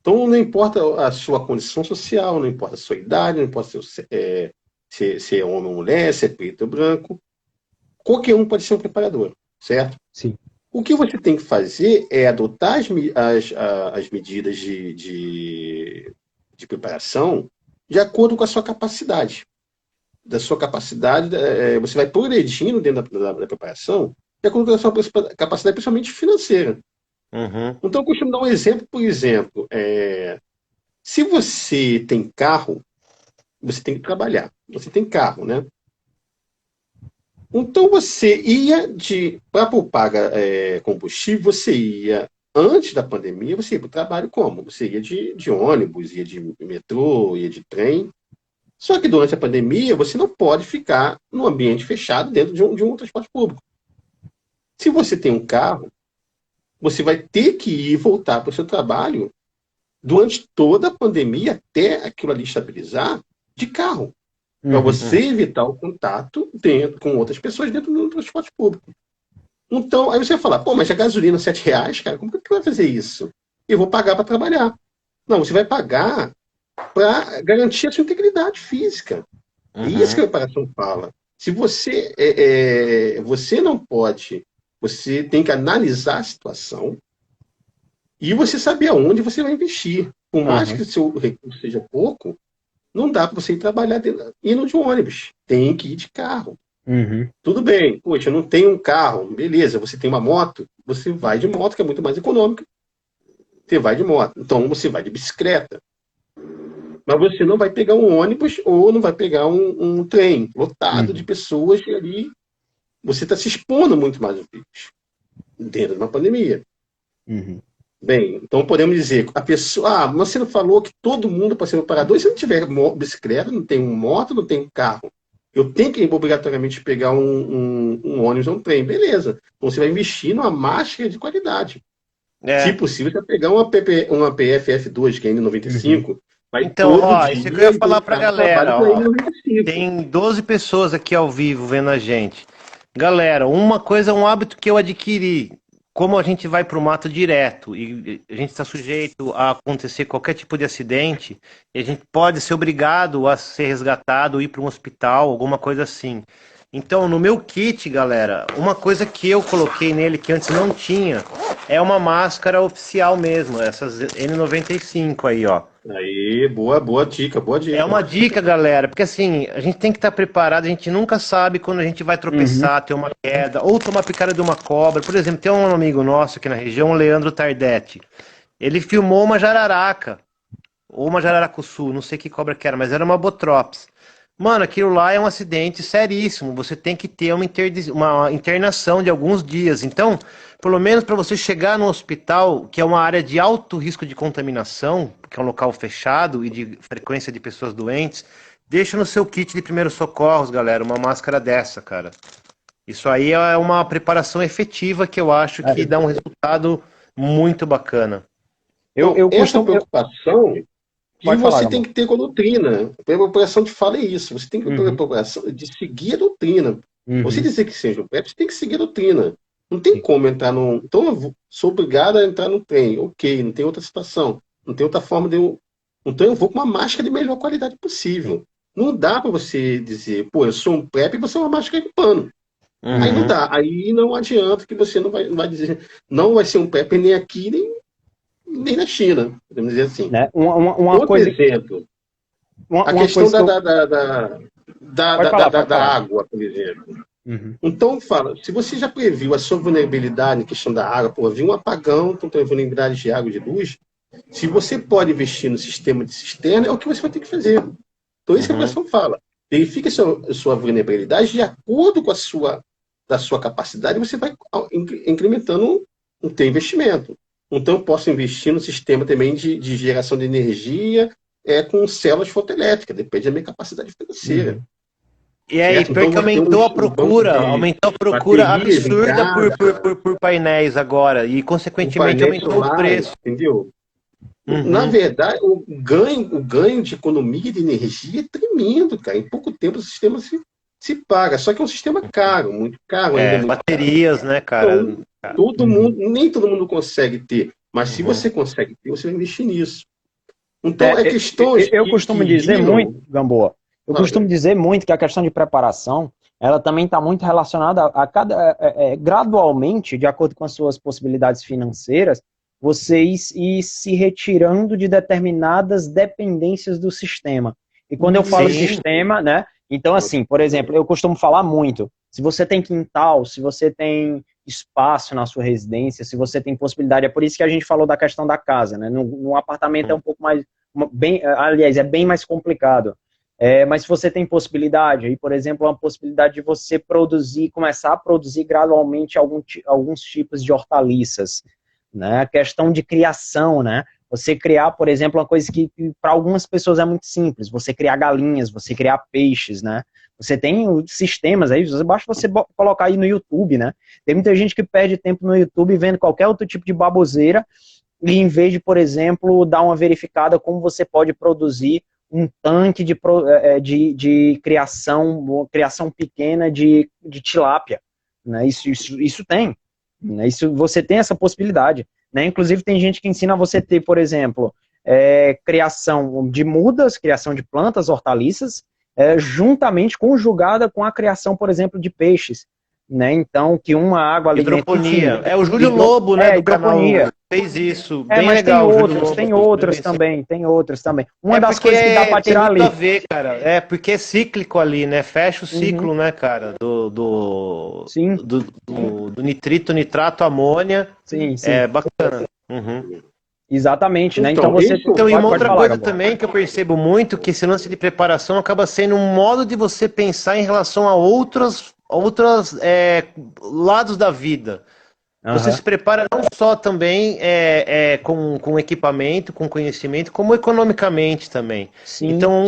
[SPEAKER 2] Então, não importa a sua condição social, não importa a sua idade, não importa se é homem ou mulher, se é preto ou branco, qualquer um pode ser um preparador, certo?
[SPEAKER 1] Sim.
[SPEAKER 2] O que você tem que fazer é adotar as medidas de preparação de acordo com a sua capacidade. Da sua capacidade, você vai progredindo dentro da preparação de acordo com a sua capacidade, principalmente financeira.
[SPEAKER 3] Uhum.
[SPEAKER 2] Então, eu costumo dar um exemplo, por exemplo, se você tem carro, você tem que trabalhar. Você tem carro, né? Então, você ia para poupar combustível, você ia, antes da pandemia, você ia para o trabalho como? Você ia de ônibus, ia de metrô, ia de trem. Só que durante a pandemia, você não pode ficar num ambiente fechado dentro de um transporte público. Se você tem um carro, você vai ter que ir e voltar para o seu trabalho durante toda a pandemia, até aquilo ali estabilizar, de carro. Para você evitar o contato com outras pessoas dentro do transporte público. Então, aí você vai falar, pô, mas a gasolina R$7, cara, como que vai fazer isso? Eu vou pagar para trabalhar. Não, você vai pagar para garantir a sua integridade física. É isso que a preparação fala. Se você não pode, você tem que analisar a situação e você saber aonde você vai investir. Por mais que o seu recurso seja pouco, não dá para você ir trabalhar indo de ônibus. Tem que ir de carro. Tudo bem. Poxa, eu não tenho um carro. Beleza, você tem uma moto, você vai de moto, que é muito mais econômica. Você vai de moto. Então, você vai de bicicleta. Mas você não vai pegar um ônibus ou não vai pegar um trem lotado de pessoas e ali você está se expondo muito mais ao vírus dentro de uma pandemia. Bem, então podemos dizer, a pessoa, você não falou que todo mundo pode ser um preparador, e se não tiver bicicleta, não tem moto, não tem carro, eu tenho que obrigatoriamente pegar um ônibus ou um trem, beleza. Então você vai investir numa máscara de qualidade. Se possível, você vai pegar uma PFF2, que é N95,
[SPEAKER 3] então, isso que eu ia falar pra galera, tem 12 pessoas aqui ao vivo vendo a gente. Galera, uma coisa, um hábito que eu adquiri, como a gente vai pro mato direto e a gente está sujeito a acontecer qualquer tipo de acidente, e a gente pode ser obrigado a ser resgatado, ir para um hospital, alguma coisa assim. Então, no meu kit, galera, uma coisa que eu coloquei nele que antes não tinha, é uma máscara oficial mesmo, essas N95 aí, ó.
[SPEAKER 2] Aí, boa dica, boa dica.
[SPEAKER 3] É uma dica, galera, porque assim, a gente tem que estar preparado, a gente nunca sabe quando a gente vai tropeçar, ter uma queda, ou tomar picada de uma cobra. Por exemplo, tem um amigo nosso aqui na região, o Leandro Tardetti. Ele filmou uma jararaca, ou uma jararacuçu, não sei que cobra que era, mas era uma botrops. Mano, aquilo lá é um acidente seríssimo, você tem que ter uma internação de alguns dias. Então, pelo menos para você chegar no hospital, que é uma área de alto risco de contaminação, que é um local fechado e de frequência de pessoas doentes, deixa no seu kit de primeiros socorros, galera, uma máscara dessa, cara. Isso aí é uma preparação efetiva que eu acho que dá um resultado muito bacana.
[SPEAKER 2] Essa preocupação que você tem que ter com a doutrina. A preparação te fala isso. Você tem que ter a preparação de seguir a doutrina. Você dizer que seja um PrEP, você tem que seguir a doutrina. Não tem como entrar num... Então, eu sou obrigado a entrar no trem. Ok, não tem outra situação. Não tem outra forma de eu... Então, eu vou com uma máscara de melhor qualidade possível. Não dá para você dizer, pô, eu sou um PrEP e você é uma máscara de pano. Aí não dá. Aí não adianta que você não vai dizer... Não vai ser um PrEP nem aqui, nem na China, podemos dizer assim.
[SPEAKER 1] Né?
[SPEAKER 2] Outro exemplo, a questão da água, por exemplo. Então, fala, se você já previu a sua vulnerabilidade em questão da água, pô, viu um apagão, então tem vulnerabilidade de água e de luz, se você pode investir no sistema de cisterna, é o que você vai ter que fazer. Então, isso que a questão fala. Verifique a sua vulnerabilidade de acordo com da sua capacidade, você vai incrementando o teu investimento. Então, eu posso investir no sistema também de geração de energia com células fotoelétricas, depende da minha capacidade financeira.
[SPEAKER 3] E aí, porque então, aumentou a procura absurda por painéis agora, e consequentemente aumentou solar, o preço.
[SPEAKER 2] Entendeu? Na verdade, o ganho de economia de energia é tremendo, cara. Em pouco tempo o sistema se se paga. Só que é um sistema caro, muito caro ainda. Muito
[SPEAKER 3] baterias,
[SPEAKER 2] caro.
[SPEAKER 3] né, cara?
[SPEAKER 2] Então, todo mundo, nem todo mundo consegue ter, mas se você consegue ter, você vai investir nisso. Então, é questões
[SPEAKER 1] eu costumo dizer
[SPEAKER 2] giram...
[SPEAKER 1] muito, Gamboa, eu costumo dizer muito que a questão de preparação, ela também está muito relacionada a cada, gradualmente, de acordo com as suas possibilidades financeiras, você ir se retirando de determinadas dependências do sistema. E quando eu falo sistema, né? Então, assim, por exemplo, eu costumo falar muito, se você tem quintal, se você tem espaço na sua residência, se você tem possibilidade, é por isso que a gente falou da questão da casa, né? No apartamento é um pouco mais, aliás, é bem mais complicado. Mas se você tem possibilidade, aí, por exemplo, uma possibilidade de você produzir, começar a produzir gradualmente alguns tipos de hortaliças, né? A questão de criação, né? Você criar, por exemplo, uma coisa que para algumas pessoas é muito simples, você criar galinhas, você criar peixes, né? Você tem sistemas aí, basta você colocar aí no YouTube, né? Tem muita gente que perde tempo no YouTube vendo qualquer outro tipo de baboseira e em vez de, por exemplo, dar uma verificada como você pode produzir um tanque de criação pequena de tilápia, né? Isso tem, né? Isso, você tem essa possibilidade, né? Inclusive tem gente que ensina você ter, por exemplo, criação de mudas, criação de plantas, hortaliças, juntamente conjugada com a criação, por exemplo, de peixes, né? Então, que uma água ali
[SPEAKER 3] hidroponia.
[SPEAKER 1] Dentro,
[SPEAKER 3] o Júlio Lobo, né, do
[SPEAKER 1] hidroponia.
[SPEAKER 3] Canal fez isso. Bem
[SPEAKER 1] mas
[SPEAKER 3] legal.
[SPEAKER 1] Tem outras também. Uma das
[SPEAKER 3] porque
[SPEAKER 1] coisas que dá para tirar ali.
[SPEAKER 3] Tem muito a ver, cara. Porque é cíclico ali, né? Fecha o ciclo, né, cara? Do nitrito, nitrato, amônia.
[SPEAKER 1] Sim.
[SPEAKER 3] É bacana.
[SPEAKER 1] Exatamente, né? Então você.
[SPEAKER 3] Então, e uma outra coisa também que eu percebo muito, que esse lance de preparação acaba sendo um modo de você pensar em relação a outros lados da vida. Você se prepara não só também com equipamento, com conhecimento, como economicamente também. Então,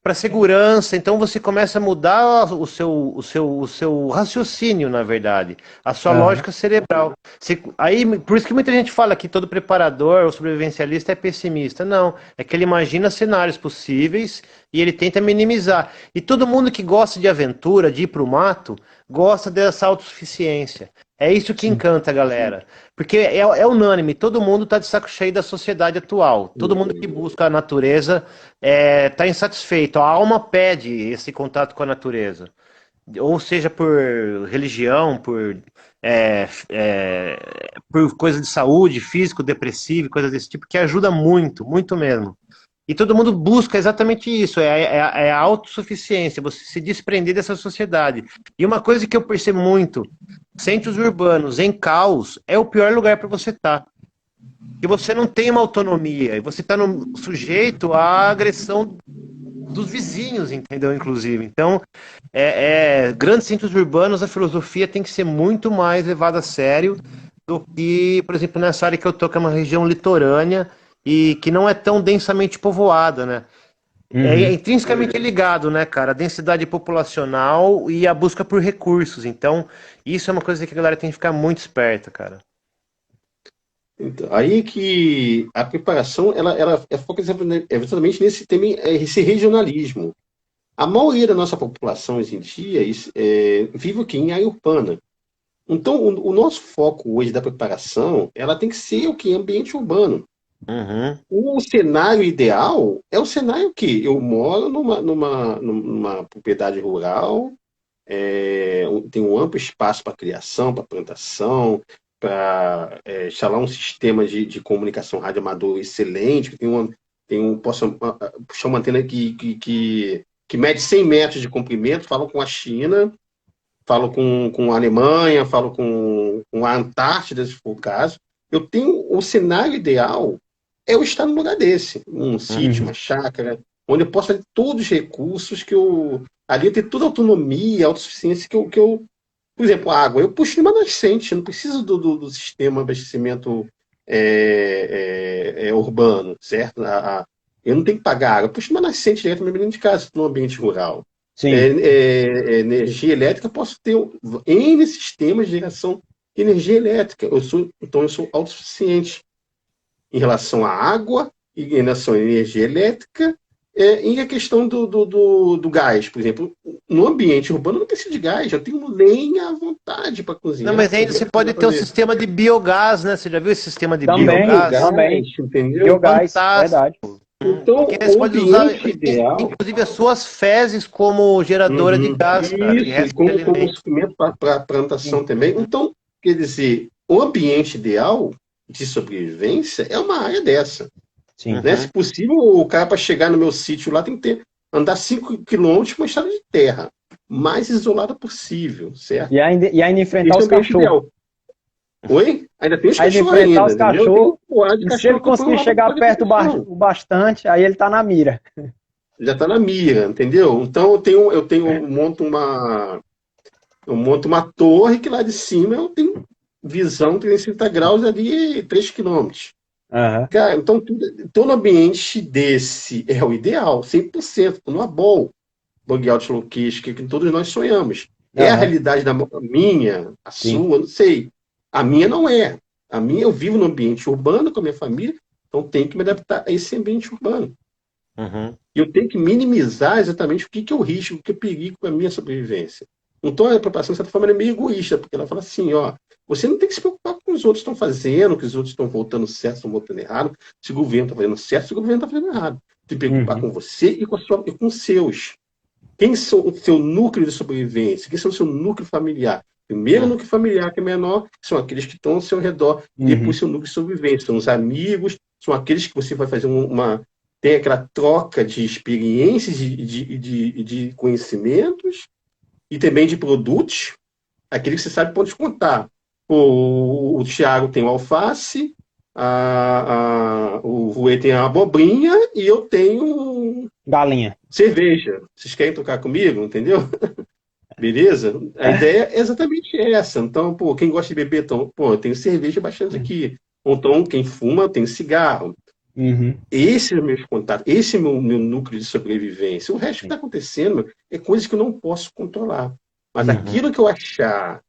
[SPEAKER 3] para segurança, então você começa a mudar o seu raciocínio, na verdade, a sua lógica cerebral. Aí, por isso que muita gente fala que todo preparador ou sobrevivencialista é pessimista. Não, é que ele imagina cenários possíveis e ele tenta minimizar. E todo mundo que gosta de aventura, de ir para o mato, gosta dessa autossuficiência. É isso que encanta a galera. Porque é unânime, todo mundo está de saco cheio da sociedade atual. Todo mundo que busca a natureza está insatisfeito. A alma pede esse contato com a natureza. Ou seja, por religião, por coisa de saúde, físico, depressivo, coisas desse tipo, que ajuda muito, muito mesmo. E todo mundo busca exatamente isso, a autossuficiência, você se desprender dessa sociedade. E uma coisa que eu percebo muito, centros urbanos em caos é o pior lugar para você estar. Porque você não tem uma autonomia, e você está sujeito à agressão dos vizinhos, entendeu? Inclusive. Então, grandes centros urbanos, a filosofia tem que ser muito mais levada a sério do que, por exemplo, nessa área que eu estou, que é uma região litorânea, e que não é tão densamente povoada, né? É intrinsecamente ligado, né, cara? A densidade populacional e a busca por recursos. Então, isso é uma coisa que a galera tem que ficar muito esperta, cara.
[SPEAKER 2] Então, aí que a preparação, ela foca exatamente nesse tema, esse regionalismo. A maioria da nossa população hoje em dia vive aqui em área urbana. Então, o nosso foco hoje da preparação, ela tem que ser o que? Ambiente urbano. O cenário ideal é o cenário que eu moro numa propriedade rural, tem um amplo espaço para criação, para plantação, para instalar um sistema de comunicação radioamador excelente, posso puxar uma antena que mede 100 metros de comprimento, falo com a China, falo com a Alemanha, falo com a Antártida, se for o caso. Eu tenho o cenário ideal eu estar num lugar desse, um sítio, uma chácara, onde eu posso ter todos os recursos ali eu ter toda a autonomia, a autossuficiência que eu por exemplo, a água, eu puxo de uma nascente, eu não preciso do sistema de abastecimento urbano, certo? Eu não tenho que pagar água, eu puxo de uma nascente direto no meu de casa, no ambiente rural. Energia elétrica, eu posso ter N sistemas de geração de energia elétrica, então eu sou autossuficiente em relação à água, em relação à energia elétrica E a questão do gás, por exemplo, no ambiente urbano não precisa de gás, eu tenho lenha à vontade para cozinhar.
[SPEAKER 3] Não, mas ainda você pode ter o sistema de biogás, né? Você já viu esse sistema de
[SPEAKER 1] Também,
[SPEAKER 3] biogás?
[SPEAKER 1] também.
[SPEAKER 2] Entendeu?
[SPEAKER 1] Biogás,
[SPEAKER 3] Fantástico.
[SPEAKER 1] verdade.
[SPEAKER 2] Então,
[SPEAKER 3] Porque você
[SPEAKER 2] o
[SPEAKER 3] pode usar,
[SPEAKER 2] ambiente ideal...
[SPEAKER 3] inclusive, as suas fezes como geradora de gás, cara. De
[SPEAKER 2] Isso, e
[SPEAKER 3] resto de
[SPEAKER 2] como
[SPEAKER 3] alimento.
[SPEAKER 2] suplemento para a plantação também. Então, quer dizer, o ambiente ideal de sobrevivência é uma área dessa.
[SPEAKER 1] Sim.
[SPEAKER 2] Né? Se possível, o cara, para chegar no meu sítio lá, tem que andar 5 quilômetros com uma estrada de terra, mais isolada possível, certo?
[SPEAKER 1] E ainda enfrentar
[SPEAKER 2] Esse
[SPEAKER 1] os
[SPEAKER 2] é o ambiente
[SPEAKER 1] cachorros.
[SPEAKER 2] ideal. Oi? Ainda tem os
[SPEAKER 1] Ainda
[SPEAKER 2] cachorros
[SPEAKER 1] enfrentar
[SPEAKER 2] ainda,
[SPEAKER 1] os
[SPEAKER 2] entendeu?
[SPEAKER 1] cachorros.
[SPEAKER 2] Tem
[SPEAKER 1] E se ele conseguir chegar perto o bastante, aí ele tá na mira.
[SPEAKER 2] Já está na mira, entendeu? Então eu monto uma torre que lá de cima eu tenho visão 360 graus ali 3 quilômetros.
[SPEAKER 1] Uhum.
[SPEAKER 2] Cara, então todo ambiente desse é o ideal, 100%, no abol, bug out location, que todos nós sonhamos. É a realidade da minha, a sua, não sei. A minha não é. A minha eu vivo no ambiente urbano com a minha família, então tenho que me adaptar a esse ambiente urbano.
[SPEAKER 3] Uhum.
[SPEAKER 2] E eu tenho que minimizar exatamente o que é o risco, o que é o perigo para a minha sobrevivência. Então a preocupação, de certa forma, é meio egoísta, porque ela fala assim, ó, você não tem que se preocupar com o que os outros estão fazendo, que os outros estão voltando certo, estão voltando errado, se o governo está fazendo certo, se o governo está fazendo errado. Se preocupar com você e com os seus. Quem são o seu núcleo de sobrevivência? Quem são o seu núcleo familiar? Primeiro, o núcleo familiar, que é menor, são aqueles que estão ao seu redor. Depois, seu núcleo de sobrevivência. São os amigos, são aqueles que você vai fazer tem aquela troca de experiências, de conhecimentos e também de produtos, aquele que você sabe pode contar. O Thiago tem o alface, o Rui tem a abobrinha e eu tenho
[SPEAKER 1] galinha.
[SPEAKER 2] Cerveja. Vocês querem trocar comigo? Entendeu? Beleza? A ideia é exatamente essa. Então, quem gosta de beber, então, eu tenho cerveja bastante aqui. Ou então, quem fuma, eu tenho cigarro.
[SPEAKER 1] Uhum.
[SPEAKER 2] Esse é o meu contato, esse é o meu núcleo de sobrevivência. O resto que está acontecendo é coisa que eu não posso controlar. Mas aquilo que eu achar.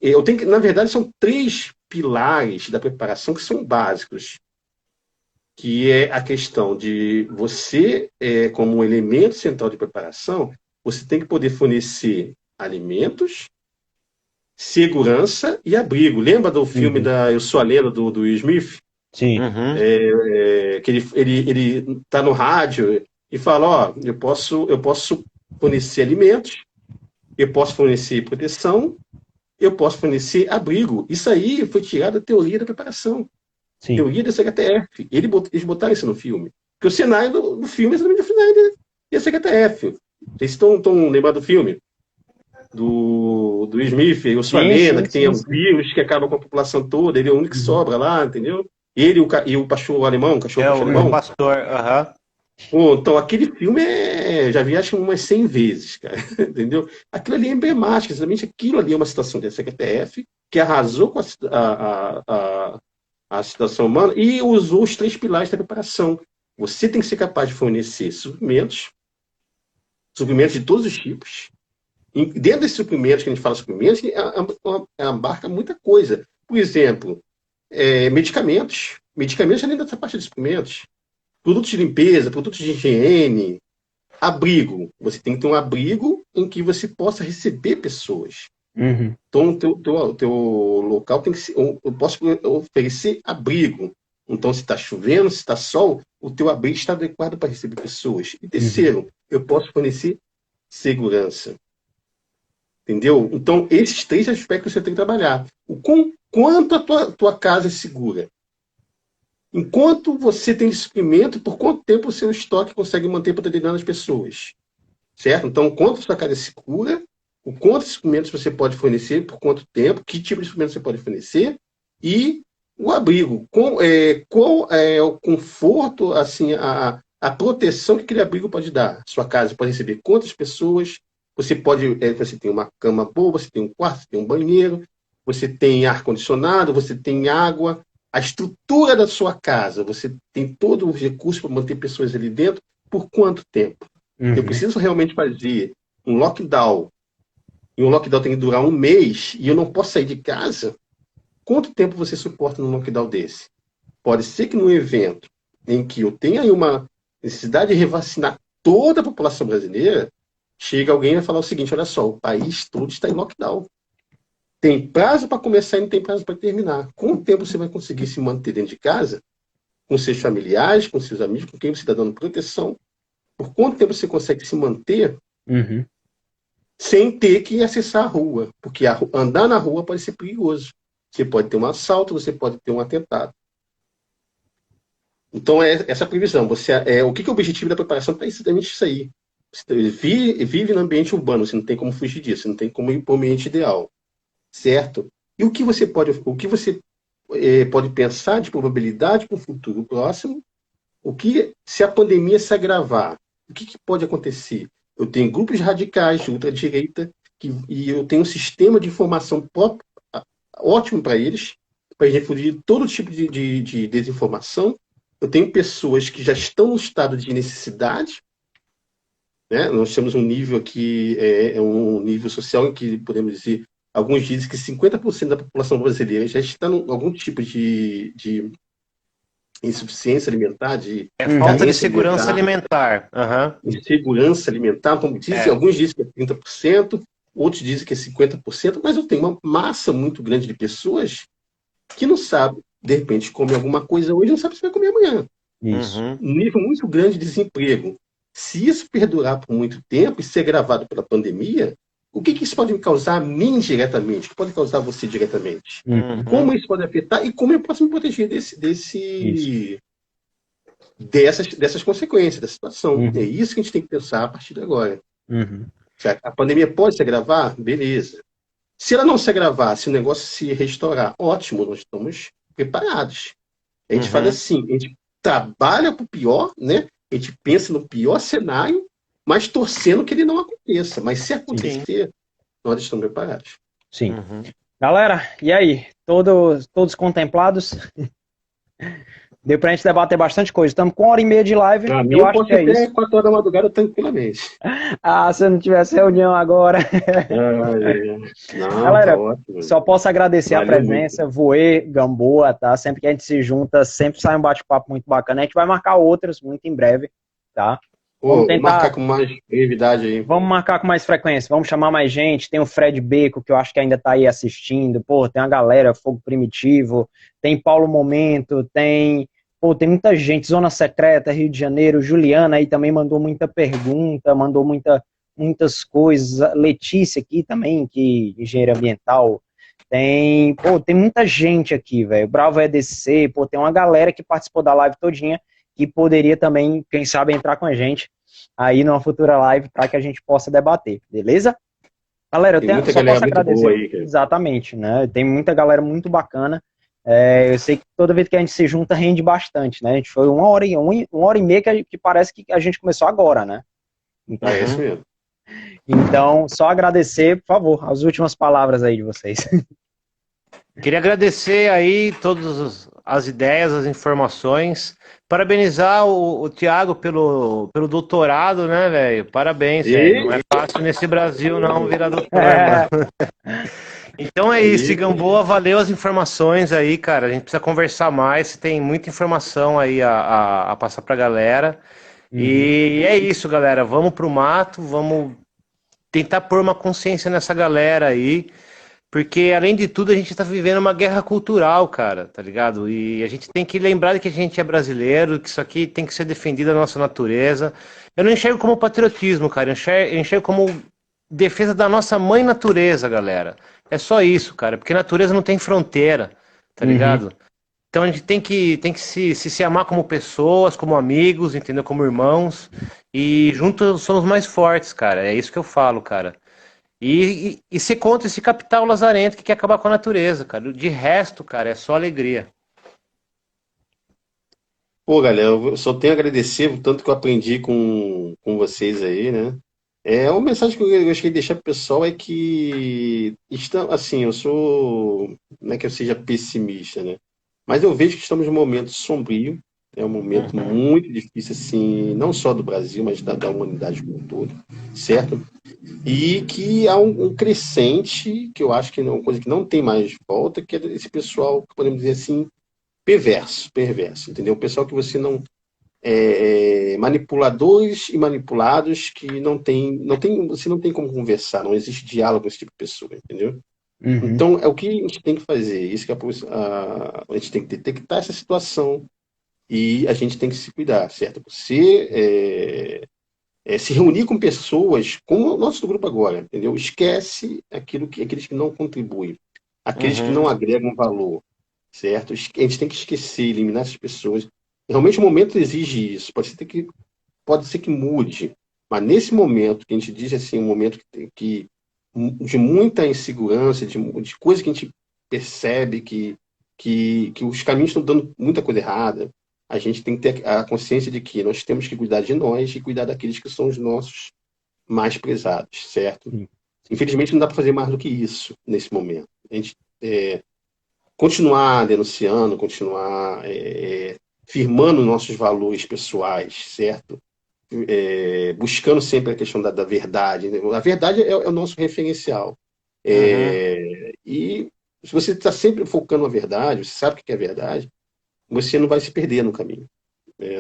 [SPEAKER 2] Eu tenho que, na verdade, são 3 pilares da preparação que são básicos. Que é a questão de você, como um elemento central de preparação, você tem que poder fornecer alimentos, segurança e abrigo. Lembra do filme Eu Sou a Lenda, do Will Smith?
[SPEAKER 1] Sim.
[SPEAKER 2] Que ele está no rádio e fala, ó, eu posso fornecer alimentos, eu posso fornecer proteção, eu posso fornecer abrigo. Isso aí foi tirado da teoria da preparação.
[SPEAKER 1] Sim.
[SPEAKER 2] Teoria da CHTF. Eles botaram isso no filme. Porque o cenário do filme é exatamente o cenário da CHTF. Vocês estão lembrando do filme? Do Smith, Eu Sou a Lenda, que tem um vírus que acaba com a população toda, ele é o único que sobra lá, entendeu? Ele e o cachorro alemão,
[SPEAKER 3] o pastor,
[SPEAKER 2] então, aquele filme já vi acho umas 100 vezes, cara, entendeu? Aquilo ali é emblemático, exatamente aquilo ali é uma situação da CHTF que arrasou com a situação humana e usou os 3 pilares da preparação. Você tem que ser capaz de fornecer suprimentos de todos os tipos. E dentro desses suprimentos, que a gente fala suprimentos, abarca muita coisa. Por exemplo, medicamentos. Medicamentos além dessa parte de suprimentos. Produtos de limpeza, produtos de higiene. Abrigo. Você tem que ter um abrigo em que você possa receber pessoas. Então, o teu local tem que ser... Eu posso oferecer abrigo. Então, se está chovendo, se está sol, o teu abrigo está adequado para receber pessoas. E terceiro, eu posso fornecer segurança. Entendeu? Então, esses 3 aspectos você tem que trabalhar. Quanto a tua casa é segura? Enquanto você tem suprimento, por quanto tempo o seu estoque consegue manter para determinadas pessoas? Certo? Então, quanto a sua casa é segura, o quanto de suprimentos você pode fornecer, por quanto tempo, que tipo de suprimento você pode fornecer, e o abrigo. Qual é o conforto, assim, a proteção que aquele abrigo pode dar? Sua casa pode receber quantas pessoas? Você tem uma cama boa, você tem um quarto, você tem um banheiro, você tem ar-condicionado, você tem água, a estrutura da sua casa, você tem todo o recurso para manter pessoas ali dentro, por quanto tempo? Eu preciso realmente fazer um lockdown, e um lockdown tem que durar 1 mês, e eu não posso sair de casa, quanto tempo você suporta num lockdown desse? Pode ser que num evento em que eu tenha aí uma necessidade de revacinar toda a população brasileira, chega alguém e vai falar o seguinte, olha só, o país todo está em lockdown. Tem prazo para começar e não tem prazo para terminar. Quanto tempo você vai conseguir se manter dentro de casa, com seus familiares, com seus amigos, com quem você está dando proteção? Por quanto tempo você consegue se manter sem ter que acessar a rua? Porque andar na rua pode ser perigoso. Você pode ter um assalto, você pode ter um atentado. Então, essa previsão. O que é o objetivo da preparação para exatamente isso aí? Você vive no ambiente urbano, você não tem como fugir disso, você não tem como ir para o ambiente ideal. Certo? E o que você pode pensar de probabilidade para o futuro próximo? Se a pandemia se agravar, o que pode acontecer? Eu tenho grupos radicais de ultradireita e eu tenho um sistema de informação ótimo para eles, para a gente fugir de todo tipo de desinformação. Eu tenho pessoas que já estão no estado de necessidade, né? Nós temos um nível aqui, um nível social em que podemos dizer, alguns dizem que 50% da população brasileira já está em algum tipo de insuficiência alimentar,
[SPEAKER 3] falta de segurança alimentar.
[SPEAKER 2] Insegurança alimentar, como dizem, alguns dizem que é 30%, outros dizem que é 50%, mas eu tenho uma massa muito grande de pessoas que não sabe, de repente, come alguma coisa hoje e não sabe se vai comer amanhã.
[SPEAKER 1] Isso.
[SPEAKER 2] Um nível muito grande de desemprego. Se isso perdurar por muito tempo e ser gravado pela pandemia, o que isso pode me causar a mim diretamente? O que pode causar a você diretamente? Como isso pode afetar e como eu posso me proteger dessas consequências da situação? É isso que a gente tem que pensar a partir de agora. A pandemia pode se agravar? Beleza. Se ela não se agravar, se o negócio se restaurar, ótimo, nós estamos preparados. A gente faz assim, a gente trabalha para o pior, né? A gente pensa no pior cenário, mas torcendo que ele não aconteça. Mas se acontecer, nós estamos preparados.
[SPEAKER 1] Sim. Galera, e aí? Todos contemplados? Deu pra gente debater bastante coisa. Estamos com 1h30 de live.
[SPEAKER 2] Eu acho que é isso. Até 4 horas da madrugada tranquilamente.
[SPEAKER 1] Se eu não tivesse reunião agora.
[SPEAKER 2] Não,
[SPEAKER 1] galera,
[SPEAKER 2] tá ótimo.
[SPEAKER 1] Só posso agradecer a presença, Voê, Gamboa, tá? Sempre que a gente se junta, sempre sai um bate-papo muito bacana. A gente vai marcar outras muito em breve, tá?
[SPEAKER 2] Vamos marcar com mais brevidade aí.
[SPEAKER 1] Vamos marcar com mais frequência, vamos chamar mais gente. Tem o Fred Beco, que eu acho que ainda tá aí assistindo. Tem uma galera, Fogo Primitivo, tem Paulo Momento, tem muita gente, Zona Secreta, Rio de Janeiro. Juliana aí também mandou muita pergunta, mandou muitas coisas. Letícia aqui também, que engenheira ambiental. Tem muita gente aqui, velho. Bravo EDC, tem uma galera que participou da live todinha, que poderia também, quem sabe, entrar com a gente aí numa futura live para que a gente possa debater, beleza? Galera, eu só posso agradecer. Aí, exatamente, né? Tem muita galera muito bacana. Eu sei que toda vez que a gente se junta rende bastante, né? A gente foi 1h30 que parece que a gente começou agora, né?
[SPEAKER 2] Então, é isso mesmo.
[SPEAKER 1] Então, só agradecer, por favor, as últimas palavras aí de vocês.
[SPEAKER 3] Queria agradecer aí todas as ideias, as informações. Parabenizar o Thiago pelo doutorado, né, velho? Parabéns, velho. Não é fácil nesse Brasil não virar doutor. Então é isso, Gamboa, valeu as informações aí, cara. A gente precisa conversar mais, tem muita informação aí a passar pra galera. E é isso, galera. Vamos pro mato, vamos tentar pôr uma consciência nessa galera aí. Porque, além de tudo, a gente tá vivendo uma guerra cultural, cara, tá ligado? E a gente tem que lembrar de que a gente é brasileiro, que isso aqui tem que ser defendido a nossa natureza. Eu não enxergo como patriotismo, cara, eu enxergo como defesa da nossa mãe natureza, galera. É só isso, cara, porque a natureza não tem fronteira, tá ligado? Então a gente tem que se amar como pessoas, como amigos, entendeu? Como irmãos. E juntos somos mais fortes, cara. É isso que eu falo, cara. E ser contra esse capital lazarento que quer acabar com a natureza, cara. De resto, cara, é só alegria.
[SPEAKER 2] Galera, eu só tenho a agradecer o tanto que eu aprendi com vocês aí, né? Uma mensagem que eu gostaria de deixar pro pessoal é que, assim, não é que eu seja pessimista, né? Mas eu vejo que estamos num momento sombrio, é um momento muito difícil, assim, não só do Brasil, mas da humanidade como um todo, certo? E que há um crescente, que eu acho que é uma coisa que não tem mais volta, que é esse pessoal, podemos dizer assim, perverso, entendeu? O pessoal que você não manipuladores e manipulados que você não tem como conversar, não existe diálogo com esse tipo de pessoa, entendeu? Então, é o que a gente tem que fazer, isso que a gente tem que detectar essa situação e a gente tem que se cuidar, certo? Você se reunir com pessoas, como o nosso grupo agora, entendeu? Esquece aqueles que não contribuem, aqueles que não agregam valor, certo? A gente tem que esquecer, eliminar essas pessoas. Realmente o momento exige isso, pode ser que mude, mas nesse momento, que a gente diz assim, um momento de muita insegurança, de coisa que a gente percebe que os caminhos estão dando muita coisa errada, a gente tem que ter a consciência de que nós temos que cuidar de nós e cuidar daqueles que são os nossos mais prezados, certo?
[SPEAKER 1] Sim.
[SPEAKER 2] Infelizmente não dá para fazer mais do que isso nesse momento. A gente continuar denunciando, continuar firmando nossos valores pessoais, certo? Buscando sempre a questão da verdade. Né? A verdade é o nosso referencial. E se você está sempre focando na verdade, você sabe o que é verdade, você não vai se perder no caminho.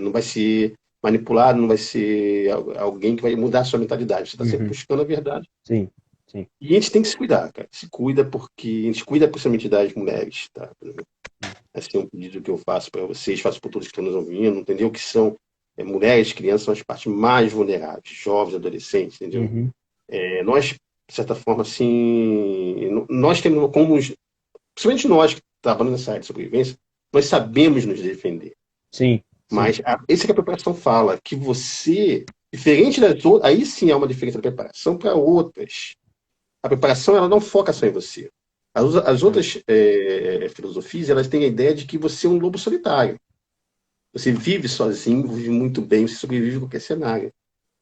[SPEAKER 2] Não vai ser manipulado, não vai ser alguém que vai mudar a sua mentalidade. Você está sempre buscando a verdade.
[SPEAKER 1] Sim, sim.
[SPEAKER 2] E a gente tem que se cuidar, cara. Se cuida porque a gente cuida principalmente das mulheres, tá? Esse é um pedido que eu faço para vocês, faço para todos que estão nos ouvindo, entendeu? Que são mulheres, crianças, são as partes mais vulneráveis, jovens, adolescentes, entendeu? Nós, de certa forma, assim, nós temos como, principalmente nós que trabalhamos nessa área de sobrevivência, nós sabemos nos defender.
[SPEAKER 1] Sim.
[SPEAKER 2] Mas esse que a preparação fala, que você, diferente das outras, aí sim há uma diferença da preparação para outras. A preparação, ela não foca só em você. As outras filosofias, elas têm a ideia de que você é um lobo solitário. Você vive sozinho, vive muito bem, você sobrevive em qualquer cenário.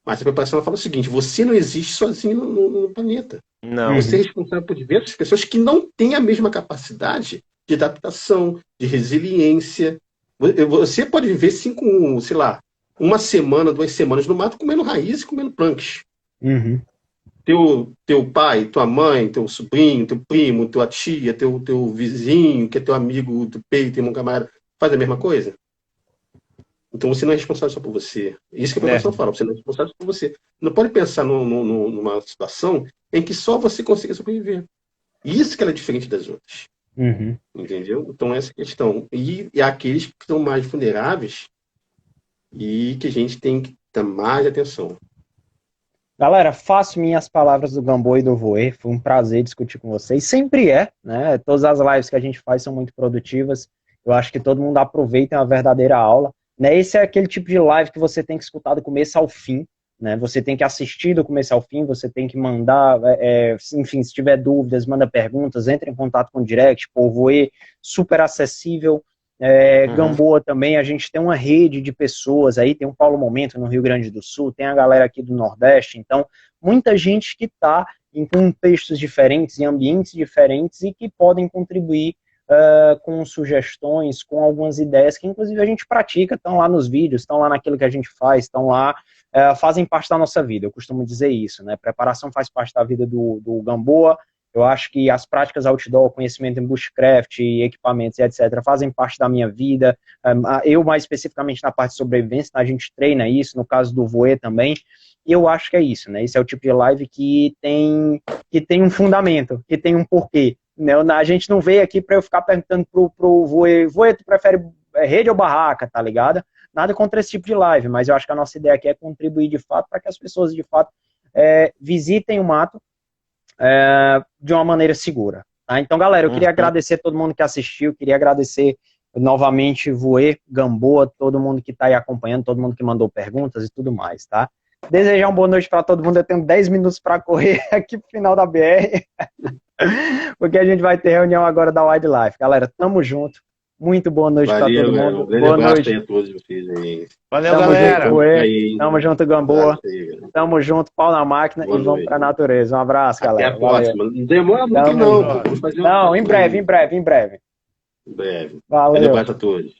[SPEAKER 2] Mas a preparação ela fala o seguinte, você não existe sozinho no planeta.
[SPEAKER 3] Não.
[SPEAKER 2] Você é responsável por diversas pessoas que não têm a mesma capacidade de adaptação, de resiliência. Você pode viver sei lá, uma semana, 2 semanas no mato comendo raiz e comendo planks. Teu pai, tua mãe, teu sobrinho, teu primo, tua tia, teu vizinho, que é teu amigo do peito, irmão camarada, faz a mesma coisa? Então você não é responsável só por você. Isso que a preparação fala, você não é responsável só por você. Não pode pensar numa situação em que só você consiga sobreviver. Isso que ela é diferente das outras. Entendeu? Então essa é a questão. E aqueles que são mais vulneráveis e que a gente tem que dar mais atenção.
[SPEAKER 1] Galera, faço minhas palavras do Gamboa e do Voê. Foi um prazer discutir com vocês. Sempre né? Todas as lives que a gente faz são muito produtivas. Eu acho que todo mundo aproveita uma verdadeira aula. Né? Esse é aquele tipo de live que você tem que escutar do começo ao fim. Né? Você tem que assistir do começo ao fim, você tem que mandar, enfim, se tiver dúvidas, manda perguntas, entre em contato com o direct, o Voê, super acessível. Gamboa também, a gente tem uma rede de pessoas aí, tem um Paulo Momento no Rio Grande do Sul, tem a galera aqui do Nordeste, então muita gente que está em contextos diferentes, em ambientes diferentes e que podem contribuir com sugestões, com algumas ideias que inclusive a gente pratica, estão lá nos vídeos, estão lá naquilo que a gente faz, estão lá, fazem parte da nossa vida, eu costumo dizer isso, né? Preparação faz parte da vida do Gamboa. Eu acho que as práticas outdoor, conhecimento em bushcraft, equipamentos e etc. fazem parte da minha vida. Eu, mais especificamente na parte de sobrevivência, a gente treina isso, no caso do Voê também. E eu acho que é isso, né? Esse é o tipo de live que tem um fundamento, que tem um porquê. Né? A gente não veio aqui para eu ficar perguntando pro Voê, tu prefere rede ou barraca, tá ligado? Nada contra esse tipo de live, mas eu acho que a nossa ideia aqui é contribuir de fato para que as pessoas de fato visitem o mato, de uma maneira segura. Tá? Então, galera, eu queria agradecer a todo mundo que assistiu, queria agradecer novamente Voê, Gamboa, todo mundo que está aí acompanhando, todo mundo que mandou perguntas e tudo mais, tá? Desejar uma boa noite para todo mundo, eu tenho 10 minutos para correr aqui pro final da BR, porque a gente vai ter reunião agora da Wildlife. Galera, tamo junto. Muito boa noite para todo mundo. Boa noite
[SPEAKER 2] a todos vocês aí.
[SPEAKER 3] Valeu,
[SPEAKER 1] tamo
[SPEAKER 3] galera.
[SPEAKER 1] Junto, tamo junto, Gamboa. Tamo junto, pau na máquina
[SPEAKER 2] Boa
[SPEAKER 1] e vamos
[SPEAKER 2] noite.
[SPEAKER 1] pra natureza. Um abraço, galera.
[SPEAKER 2] Até a próxima. Não demora muito,
[SPEAKER 1] Tamo
[SPEAKER 2] não.
[SPEAKER 1] junto. Não, em breve.
[SPEAKER 2] Em breve.
[SPEAKER 1] Valeu.
[SPEAKER 2] Um abraço a todos.